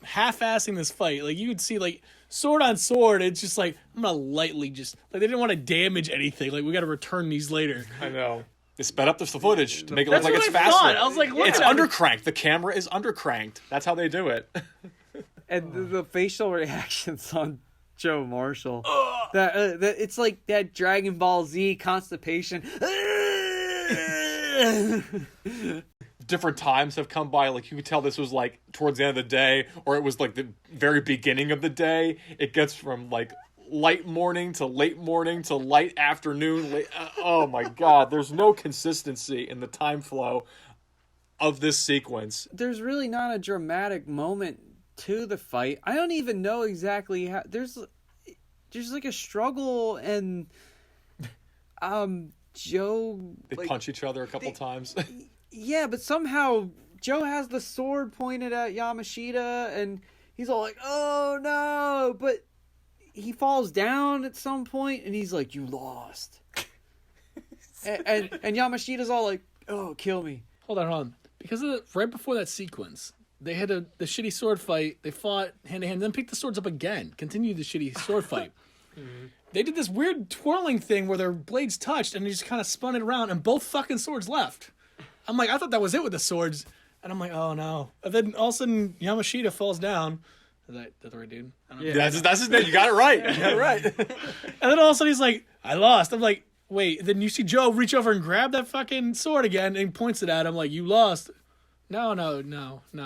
half-assing this fight. Like, you could see, like, sword on sword, it's just like, I'm gonna lightly just, like, they didn't want to damage anything. Like, we gotta return these later. I know. They sped up the footage to make it look That's like it's what I faster. thought. I was like, look it's at undercranked. The camera is undercranked. That's how they do it. And the facial reactions on Joe Marshall. That it's like that Dragon Ball Z constipation. Different times have come by. Like, you could tell this was like towards the end of the day, or it was like the very beginning of the day. It gets from like light morning to late morning to light afternoon. Oh my God, there's no consistency in the time flow of this sequence. There's really not a dramatic moment to the fight. I don't even know exactly how. There's like a struggle, and Joe, They like, punch each other a couple times. yeah, but somehow Joe has the sword pointed at Yamashita, and he's all like, "Oh no!" But he falls down at some point, and he's like, "You lost." and Yamashita's all like, "Oh, kill me." Hold on. Because right before that sequence, they had the shitty sword fight. They fought hand to hand, then picked the swords up again. Continued the shitty sword fight. They did this weird twirling thing where their blades touched, and they just kind of spun it around, and both fucking swords left. I'm like, I thought that was it with the swords, and I'm like, oh no. And then all of a sudden, Yamashita falls down. Is that the right dude? I don't know. Yeah, that's his name. You got it right. You got it right. And then all of a sudden, he's like, I lost. I'm like, wait. Then you see Joe reach over and grab that fucking sword again, and he points it at him like, you lost. No,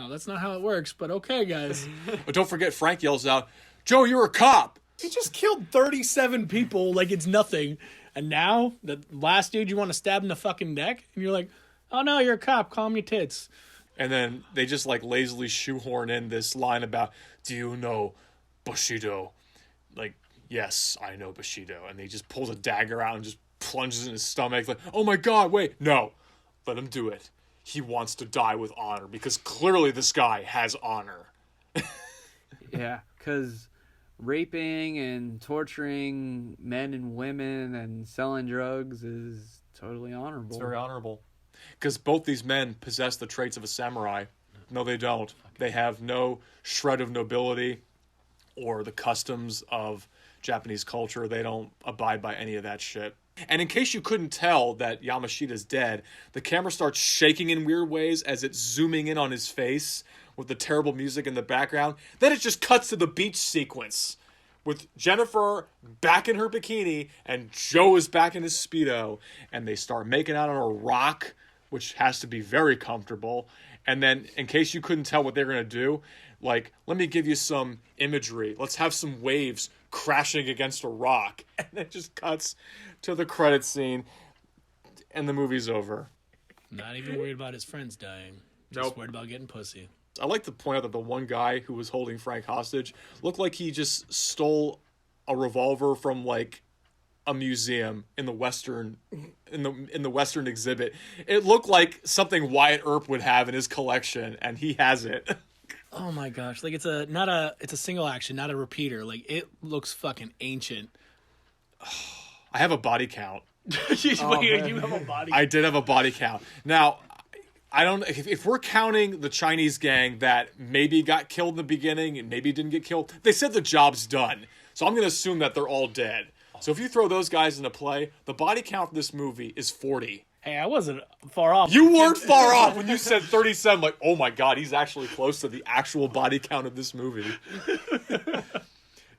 that's not how it works, but okay, guys. But don't forget, Frank yells out, "Joe, you're a cop." He just killed 37 people like it's nothing. And now, the last dude you want to stab in the fucking neck? And you're like, oh no, you're a cop, calm your tits. And then they just like lazily shoehorn in this line about, do you know Bushido? Like, yes, I know Bushido. And he just pulls a dagger out and just plunges it in his stomach. Like, oh my God, wait, no, let him do it. He wants to die with honor because clearly this guy has honor. Yeah, because raping and torturing men and women and selling drugs is totally honorable. It's very honorable. Because both these men possess the traits of a samurai. No, they don't. They have no shred of nobility or the customs of Japanese culture. They don't abide by any of that shit. And in case you couldn't tell that Yamashita's dead, the camera starts shaking in weird ways as it's zooming in on his face with the terrible music in the background. Then it just cuts to the beach sequence with Jennifer back in her bikini and Joe is back in his Speedo. And they start making out on a rock, which has to be very comfortable. And then, in case you couldn't tell what they're going to do, like, let me give you some imagery. Let's have some waves crashing against a rock. And it just cuts to the credit scene, and the movie's over. Not even worried about his friends dying. Just worried about getting pussy. I like to point out that the one guy who was holding Frank hostage looked like he just stole a revolver from, like, a museum in the Western exhibit. It looked like something Wyatt Earp would have in his collection, and he has it. Oh my gosh! Like it's a single action, not a repeater. Like it looks fucking ancient. I have a body count. You have a body. I did have a body count. Now, I don't. If we're counting the Chinese gang that maybe got killed in the beginning and maybe didn't get killed, they said the job's done. So I'm going to assume that they're all dead. So if you throw those guys into play, the body count for this movie is 40. Hey, I wasn't far off. You weren't far off when you said 37. Like, oh my God, he's actually close to the actual body count of this movie.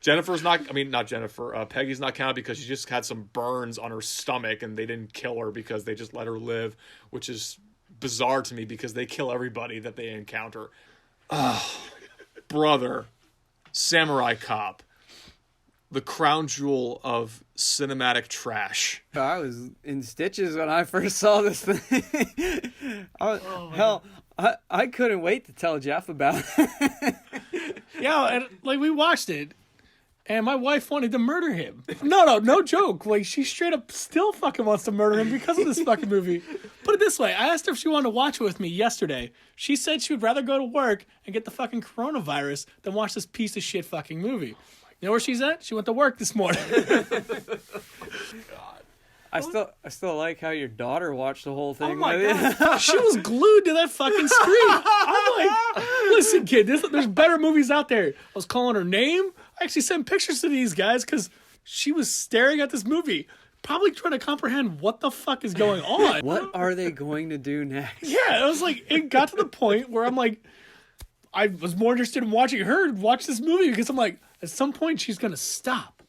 Jennifer's not Jennifer. Peggy's not counted because she just had some burns on her stomach and they didn't kill her because they just let her live, which is bizarre to me because they kill everybody that they encounter. Oh, brother. Samurai Cop. The crown jewel of cinematic trash. I was in stitches when I first saw this thing. I couldn't wait to tell Jeff about it. Yeah, and like we watched it, and my wife wanted to murder him. No joke. Like, she straight up still fucking wants to murder him because of this fucking movie. Put it this way, I asked her if she wanted to watch it with me yesterday. She said she would rather go to work and get the fucking coronavirus than watch this piece of shit fucking movie. You know where she's at? She went to work this morning. I still like how your daughter watched the whole thing. Oh my God. She was glued to that fucking screen. I'm like, listen, kid, there's better movies out there. I was calling her name. I actually sent pictures to these guys because she was staring at this movie, probably trying to comprehend what the fuck is going on. What are they going to do next? Yeah, it was like, it got to the point where I'm like, I was more interested in watching her watch this movie because I'm like, at some point she's going to stop.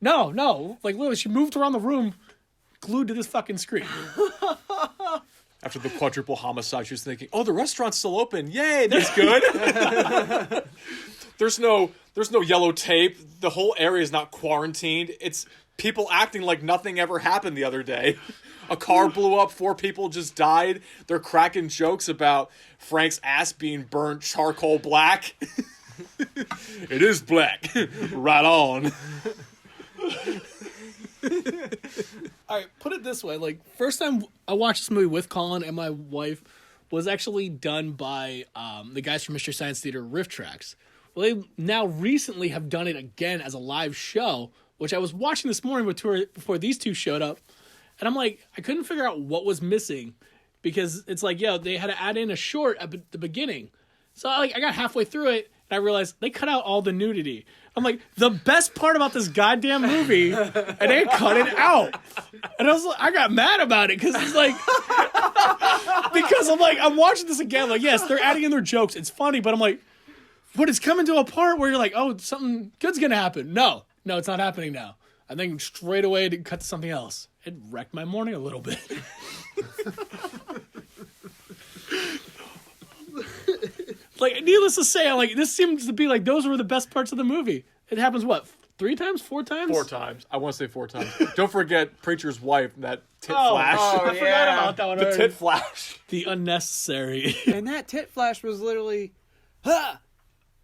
No. Like, literally, she moved around the room glued to this fucking screen. After the quadruple homicide, she was thinking, "Oh, the restaurant's still open! Yay, that's good." There's no yellow tape. The whole area is not quarantined. It's people acting like nothing ever happened the other day. A car blew up. 4 people just died. They're cracking jokes about Frank's ass being burnt charcoal black. It is black. Right on. All right, put it this way. Like, first time I watched this movie with Colin and my wife was actually done by the guys from Mystery Science Theater Riff Tracks. Well, they now recently have done it again as a live show, which I was watching this morning before these two showed up. And I'm like, I couldn't figure out what was missing because it's like, they had to add in a short at the beginning. So I got halfway through it and I realized they cut out all the nudity. I'm like, the best part about this goddamn movie, and they cut it out. And I got mad about it because it's like, because I'm watching this again. Like, yes, they're adding in their jokes. It's funny, but I'm like, but it's coming to a part where you're like, oh, something good's gonna happen. No, it's not happening now. I think straight away to cut to something else. It wrecked my morning a little bit. Like, needless to say, this seems to be like those were the best parts of the movie. It happens, what, 3 times, 4 times? 4 times. I want to say 4 times. Don't forget Preacher's wife, that tit flash. I forgot about that one. The tit flash. The unnecessary. And that tit flash was literally, ha!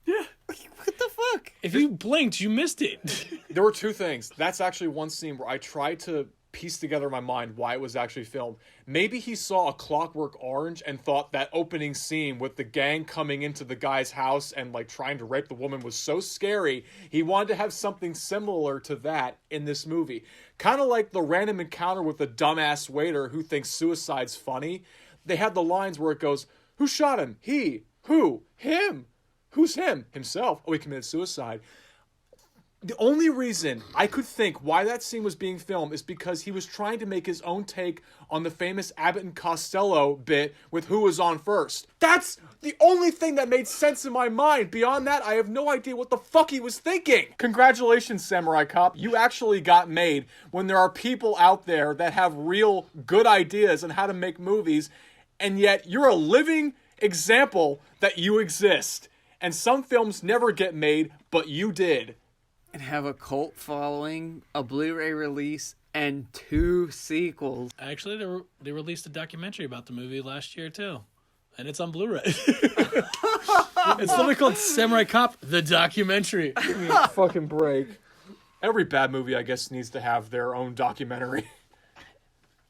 Yeah. What the fuck? If you blinked, you missed it. There were 2 things. That's actually one scene where I tried to piece together in my mind why it was actually filmed. Maybe he saw A Clockwork Orange and thought that opening scene with the gang coming into the guy's house and trying to rape the woman was so scary, he wanted to have something similar to that in this movie. Kind of like the random encounter with the dumbass waiter who thinks suicide's funny. They had the lines where it goes, "Who shot him? He. Who? Him. Who's him? Himself. Oh, he committed suicide." The only reason I could think why that scene was being filmed is because he was trying to make his own take on the famous Abbott and Costello bit with who was on first. That's the only thing that made sense in my mind. Beyond that, I have no idea what the fuck he was thinking. Congratulations, Samurai Cop. You actually got made when there are people out there that have real good ideas on how to make movies, and yet you're a living example that you exist. And some films never get made, but you did. And have a cult following, a Blu-ray release, and 2 sequels. Actually, they released a documentary about the movie last year, too. And it's on Blu-ray. It's literally called Samurai Cop, the documentary. Give me a fucking break. Every bad movie, I guess, needs to have their own documentary.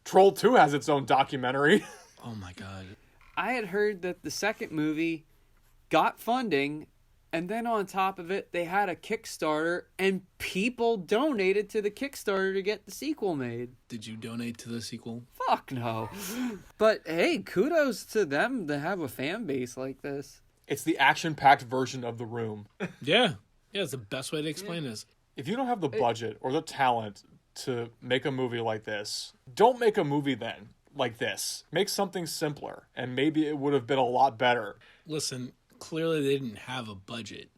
Troll 2 has its own documentary. Oh, my God. I had heard that the second movie got funding, and then on top of it, they had a Kickstarter, and people donated to the Kickstarter to get the sequel made. Did you donate to the sequel? Fuck no. But hey, kudos to them to have a fan base like this. It's the action-packed version of The Room. Yeah. Yeah, it's the best way to explain this. If you don't have the budget or the talent to make a movie like this, don't make a movie then like this. Make something simpler, and maybe it would have been a lot better. Listen, clearly they didn't have a budget.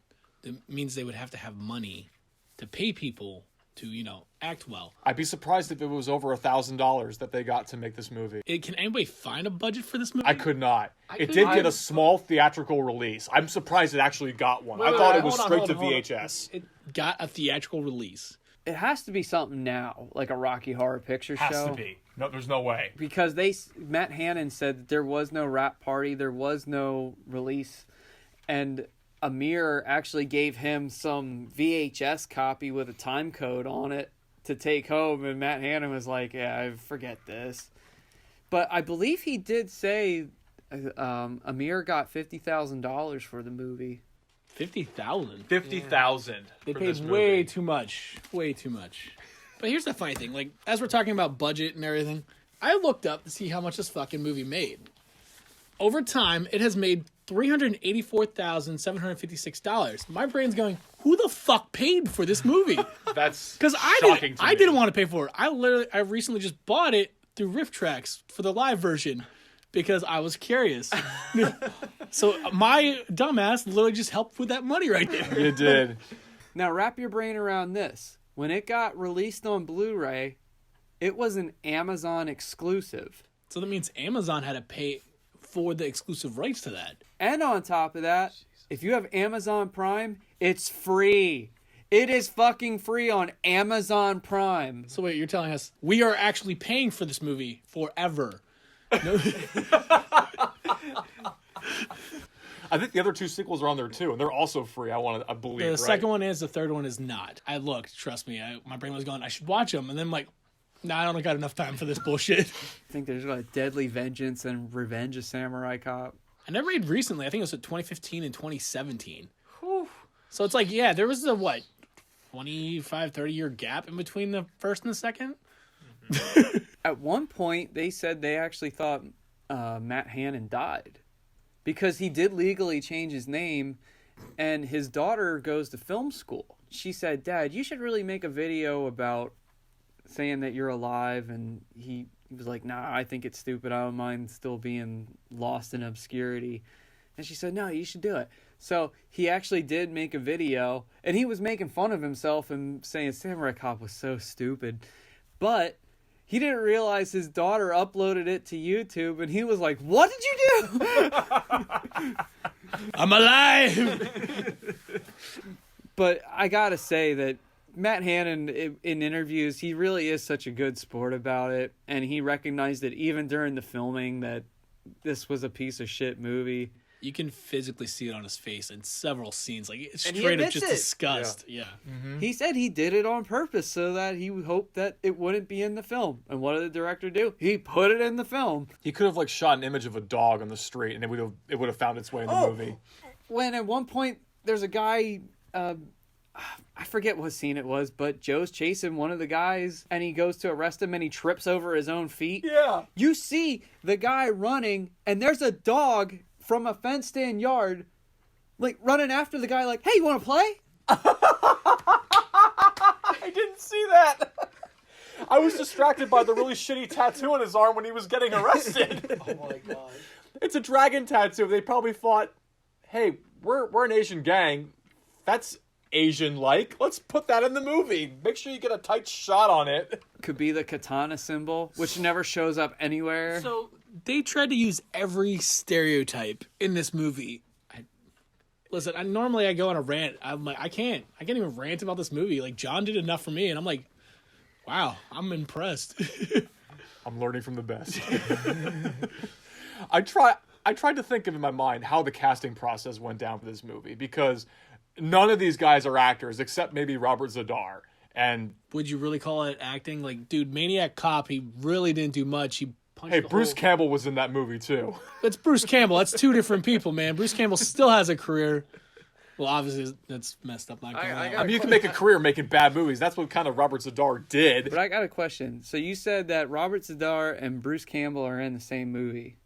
That means they would have to have money to pay people to, act well. I'd be surprised if it was over $1,000 that they got to make this movie. Can anybody find a budget for this movie? I could not. It did get a small theatrical release. I'm surprised it actually got one. I thought it was straight to VHS. It got a theatrical release. It has to be something now, like a Rocky Horror Picture Show. Has to be. No, there's no way. Because Matt Hannon said that there was no rap party, there was no release, and Amir actually gave him some VHS copy with a time code on it to take home, and Matt Hannon was like, yeah, I forget this. But I believe he did say Amir got $50,000 for the movie. 50,000. 50,000. They paid way too much. Way too much. But here's the funny thing. Like, as we're talking about budget and everything, I looked up to see how much this fucking movie made. Over time, it has made $384,756. My brain's going, who the fuck paid for this movie? That's Because shocking to me. I didn't want to pay for it. I recently just bought it through Riff Tracks for the live version because I was curious. So my dumbass literally just helped with that money right there. You did. Now wrap your brain around this. When it got released on Blu-ray, it was an Amazon exclusive. So that means Amazon had to pay for the exclusive rights to that. And on top of that, if you have Amazon Prime, it's free. It is fucking free on Amazon Prime. So wait, you're telling us we are actually paying for this movie forever? No. I think the other 2 sequels are on there too, and they're also free. I believe. The right? second one is, the third one is not. I looked, trust me. My brain was going, I should watch them, and then I'm like, nah, I don't got enough time for this bullshit. I think there's like Deadly Vengeance and Revenge of Samurai Cop. I never read recently. I think it was 2015 and 2017. Whew. So it's like, yeah, there was a 25, 30-year gap in between the first and the second. At one point, they said they actually thought Matt Hannon died because he did legally change his name, and his daughter goes to film school. She said, Dad, you should really make a video about saying that you're alive, and he was like, nah, I think it's stupid. I don't mind still being lost in obscurity. And she said, no, you should do it. So he actually did make a video, and he was making fun of himself and saying Samurai Cop was so stupid. But he didn't realize his daughter uploaded it to YouTube, and he was like, what did you do? I'm alive! But I gotta say that Matt Hannon, in interviews, he really is such a good sport about it, and he recognized it even during the filming that this was a piece of shit movie. You can physically see it on his face in several scenes. Like, it's And he straight up admits just it. disgust. Yeah. He said he did it on purpose so that he hoped that it wouldn't be in the film. And what did the director do? He put it in the film. He could have shot an image of a dog on the street, and it would have found its way in the movie. When at one point there's a guy, I forget what scene it was, but Joe's chasing one of the guys, and he goes to arrest him, and he trips over his own feet. Yeah. You see the guy running, and there's a dog from a fenced-in yard, running after the guy, hey, you want to play? I didn't see that. I was distracted by the really shitty tattoo on his arm when he was getting arrested. Oh my god. It's a dragon tattoo. They probably thought, hey, we're an Asian gang. That's Asian-like. Let's put that in the movie. Make sure you get a tight shot on it. Could be the katana symbol, which never shows up anywhere. So they tried to use every stereotype in this movie. Listen, normally I go on a rant. I'm like, I can't even rant about this movie. John did enough for me, and I'm like, wow, I'm impressed. I'm learning from the best. I tried to think of in my mind how the casting process went down for this movie, because none of these guys are actors except maybe Robert Zadar. And would you really call it acting? Dude, Maniac Cop, he really didn't do much. He punched Bruce Campbell was in that movie too. It's Bruce Campbell. That's two different people, man. Bruce Campbell still has a career. Well, obviously, that's messed up. I mean, you can make a career making bad movies. That's what kind of Robert Zadar did. But I got a question. So you said that Robert Zadar and Bruce Campbell are in the same movie.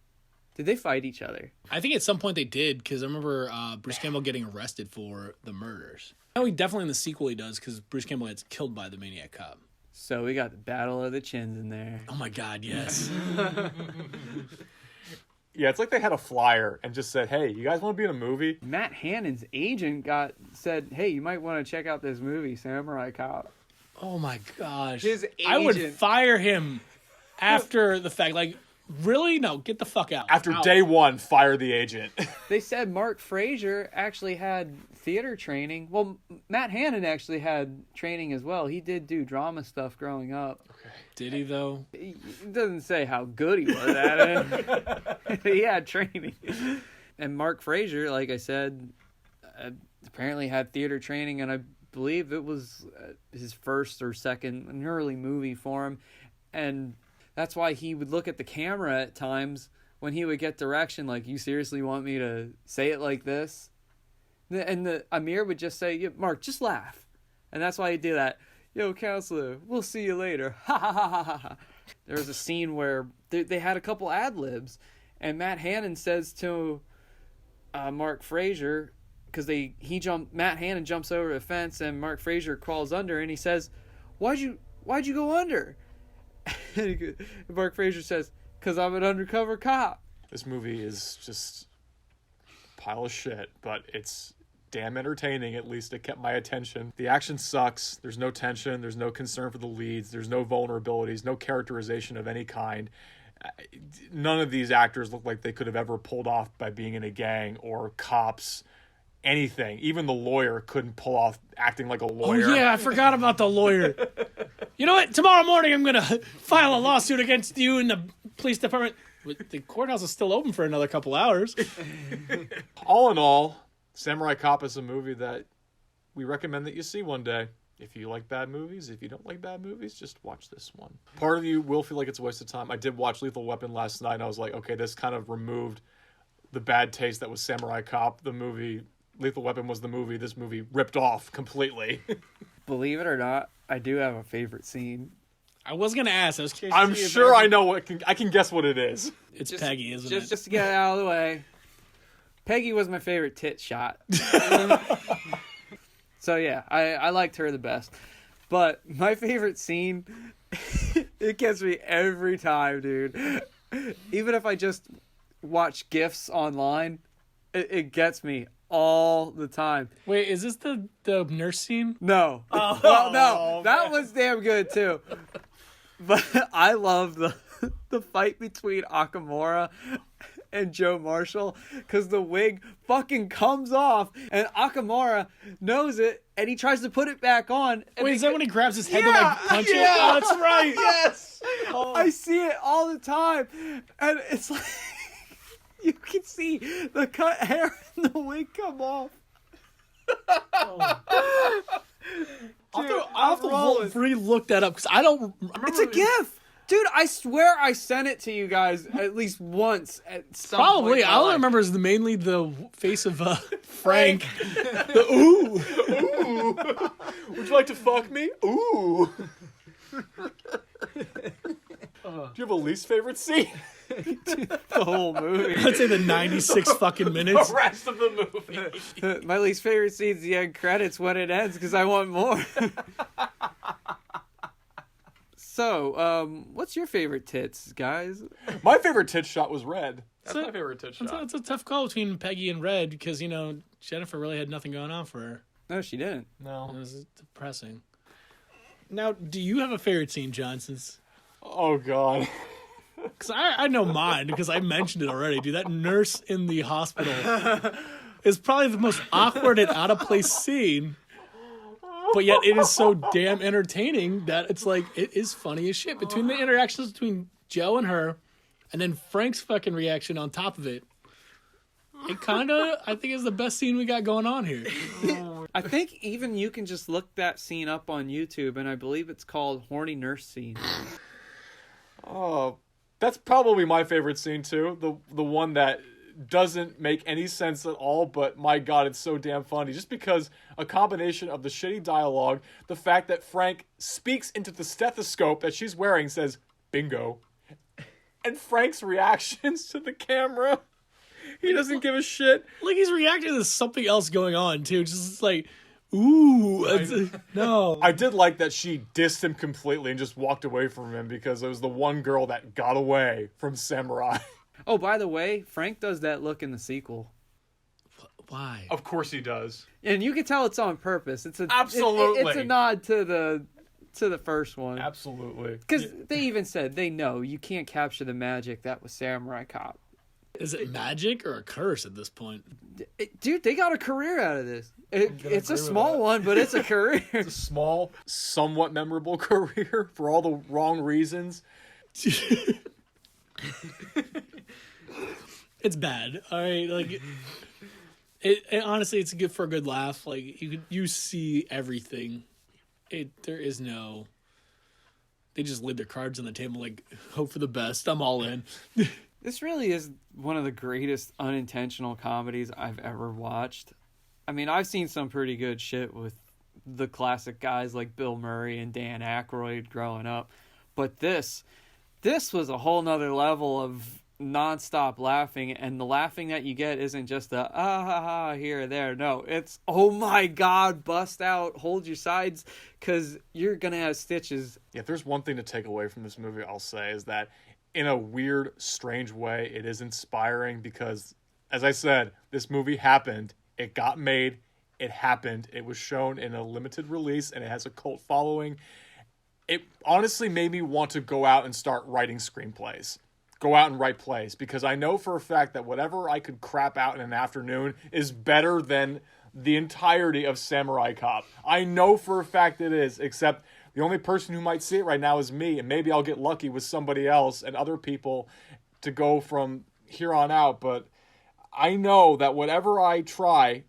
Did they fight each other? I think at some point they did, because I remember Bruce Campbell getting arrested for the murders. I know he definitely in the sequel he does, because Bruce Campbell gets killed by the Maniac Cop. So we got the Battle of the Chins in there. Oh my god, yes. Yeah, it's like they had a flyer and just said, hey, you guys want to be in a movie? Matt Hannon's agent said, hey, you might want to check out this movie, Samurai Cop. Oh my gosh. His I would agent- fire him after the fact. Really? No, get the fuck out. After Out. day one, fire the agent. They said Mark Fraser actually had theater training. Well, Matt Hannon actually had training as well. He did do drama stuff growing up. Did he, though? It doesn't say how good he was at it. He had training. And Mark Fraser, like I said, apparently had theater training, and I believe it was his first or second, an early movie for him. And that's why he would look at the camera at times when he would get direction, like, you seriously want me to say it like this? And Amir would just say, yeah, Mark, just laugh. And that's why he'd do that. Yo, counselor, we'll see you later. Ha ha ha ha ha. There was a scene where they had a couple ad-libs, and Matt Hannon says to Mark Fraser, because Matt Hannon jumps over the fence and Mark Fraser crawls under, and he says, why'd you go under? And Mark Fraser says, because I'm an undercover cop. This movie is just a pile of shit, but it's damn entertaining. At least it kept my attention. The action sucks. There's no tension. There's no concern for the leads. There's no vulnerabilities, no characterization of any kind. None of these actors look like they could have ever pulled off by being in a gang or cops. Anything. Even the lawyer couldn't pull off acting like a lawyer. Oh, yeah, I forgot about the lawyer. You know what? Tomorrow morning I'm going to file a lawsuit against you in the police department. The courthouse is still open for another couple hours. All in all, Samurai Cop is a movie that we recommend that you see one day. If you like bad movies, if you don't like bad movies, just watch this one. Part of you will feel like it's a waste of time. I did watch Lethal Weapon last night, and I was like, okay, this kind of removed the bad taste that was Samurai Cop. The movie Lethal Weapon was the movie. This movie ripped off completely. Believe it or not, I do have a favorite scene. I was going to ask. I was curious. I'm sure I know I can guess what it is. It's Peggy, isn't it? Just to get it out of the way. Peggy was my favorite tit shot. So yeah, I liked her the best. But my favorite scene, it gets me every time, dude. Even if I just watch GIFs online, it gets me all the time. Wait, is this the nurse scene? No. Oh, well, no, that was damn good too. But I love the fight between Akamura and Joe Marshall, because the wig fucking comes off and Akamura knows it and he tries to put it back on. Wait, is that when he grabs his head to like punch it? Oh, that's right. Yes. Oh. I see it all the time, and it's like you can see the cut hair and the wig come off. I'll have to re-look that up because I don't remember. It's a GIF. Dude, I swear I sent it to you guys at least once at some Probably. point in my All I life. remember is mainly the face of Frank. The ooh. Ooh. Would you like to fuck me? Ooh. Do you have a least favorite scene? The whole movie. I'd say the 96 fucking minutes. The rest of the movie. My least favorite scene's the end credits when it ends because I want more. So, what's your favorite tits, guys? My favorite tit shot was Red. That's my favorite tit shot. It's a tough call between Peggy and Red because, Jennifer really had nothing going on for her. No, she didn't. No. It was depressing. Now, do you have a favorite scene, Johnson's? Oh, God. Because I know mine because I mentioned it already, dude. That nurse in the hospital is probably the most awkward and out of place scene. But yet it is so damn entertaining that it's like, it is funny as shit. Between the interactions between Joe and her, and then Frank's fucking reaction on top of it, it kind of, I think, is the best scene we got going on here. I think even you can just look that scene up on YouTube, and I believe it's called Horny Nurse Scene. Oh, that's probably my favorite scene, too. The one that doesn't make any sense at all, but my God, it's so damn funny. Just because a combination of the shitty dialogue, the fact that Frank speaks into the stethoscope that she's wearing, says, bingo. And Frank's reactions to the camera, he doesn't give a shit. Like, he's reacting to something else going on, too. Just like, ooh. No. I did like that she dissed him completely and just walked away from him because it was the one girl that got away from Samurai. Oh, by the way, Frank does that look in the sequel. Why? Of course he does. And you can tell it's on purpose. It's Absolutely. It's a nod to the first one. Absolutely. Because they even said they know you can't capture the magic that was Samurai Cop. Is it magic or a curse at this point? Dude, they got a career out of this. It's a small one, but it's a career. It's a small, somewhat memorable career for all the wrong reasons. It's bad. All right, like Honestly, it's good for a good laugh. Like you see everything. There is no. They just laid their cards on the table. Like, hope for the best. I'm all in. This really is one of the greatest unintentional comedies I've ever watched. I mean, I've seen some pretty good shit with the classic guys like Bill Murray and Dan Aykroyd growing up. But this was a whole nother level of nonstop laughing, and the laughing that you get isn't just a ah ha ha here or there. No, it's oh my god, bust out, hold your sides, because you're gonna have stitches. Yeah, if there's one thing to take away from this movie, I'll say, is that in a weird, strange way, it is inspiring because, as I said, this movie happened. It got made. It happened. It was shown in a limited release, and it has a cult following. It honestly made me want to go out and start writing screenplays. Go out and write plays, because I know for a fact that whatever I could crap out in an afternoon is better than the entirety of Samurai Cop. I know for a fact it is, except the only person who might see it right now is me, and maybe I'll get lucky with somebody else and other people to go from here on out, but I know that whatever I try,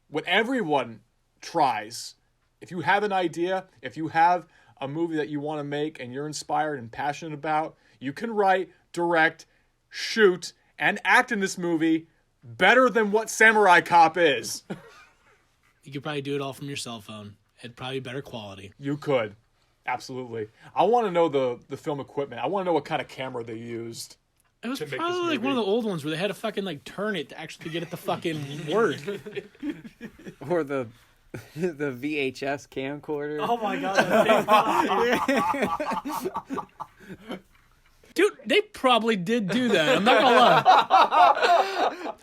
what everyone tries, if you have an idea, if you have a movie that you want to make and you're inspired and passionate about, you can write, direct, shoot, and act in this movie better than what Samurai Cop is. You could probably do it all from your cell phone. It'd probably be better quality. You could. Absolutely. I want to know the film equipment. I want to know what kind of camera they used. It was probably like one of the old ones where they had to fucking like turn it to actually get it to fucking work. Or the VHS camcorder. Oh my god. Dude, they probably did do that. I'm not gonna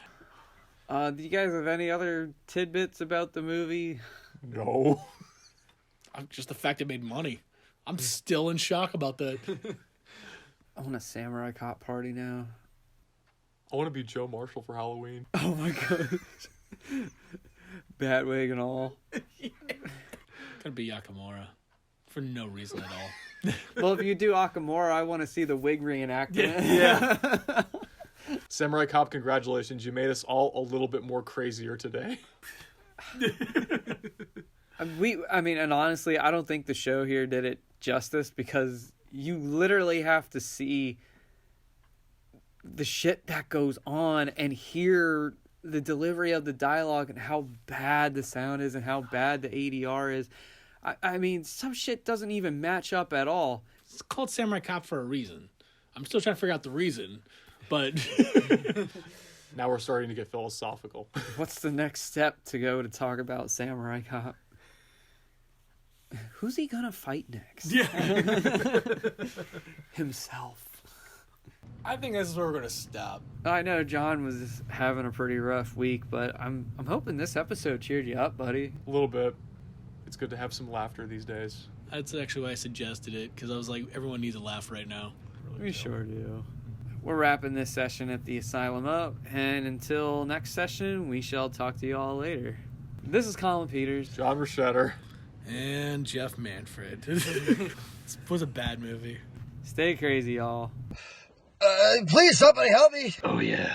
lie. Do you guys have any other tidbits about the movie? No. Just the fact it made money. I'm still in shock about that. I want a Samurai Cop party now. I want to be Joe Marshall for Halloween. Oh my god. Batwig and all. Gonna be Yakamura. For no reason at all. Well, if you do Akamura, I want to see the wig reenactment. Yeah. Samurai Cop, congratulations. You made us all a little bit more crazier today. And honestly, I don't think the show here did it justice, because you literally have to see the shit that goes on and hear the delivery of the dialogue and how bad the sound is and how bad the ADR is. I mean, some shit doesn't even match up at all. It's called Samurai Cop for a reason. I'm still trying to figure out the reason, but... Now we're starting to get philosophical. What's the next step to go to talk about Samurai Cop? Who's he gonna fight next? Yeah. Himself. I think this is where we're gonna stop. I know John was having a pretty rough week, but I'm hoping this episode cheered you up, buddy. A little bit. It's good to have some laughter these days. That's actually why I suggested it, because I was like, everyone needs a laugh right now. We sure do. We're wrapping this session at the Asylum up, and until next session, we shall talk to you all later. This is Colin Peters. John Rochetter. And Jeff Manfred. This was a bad movie. Stay crazy, y'all. Please, somebody help me. Oh, yeah.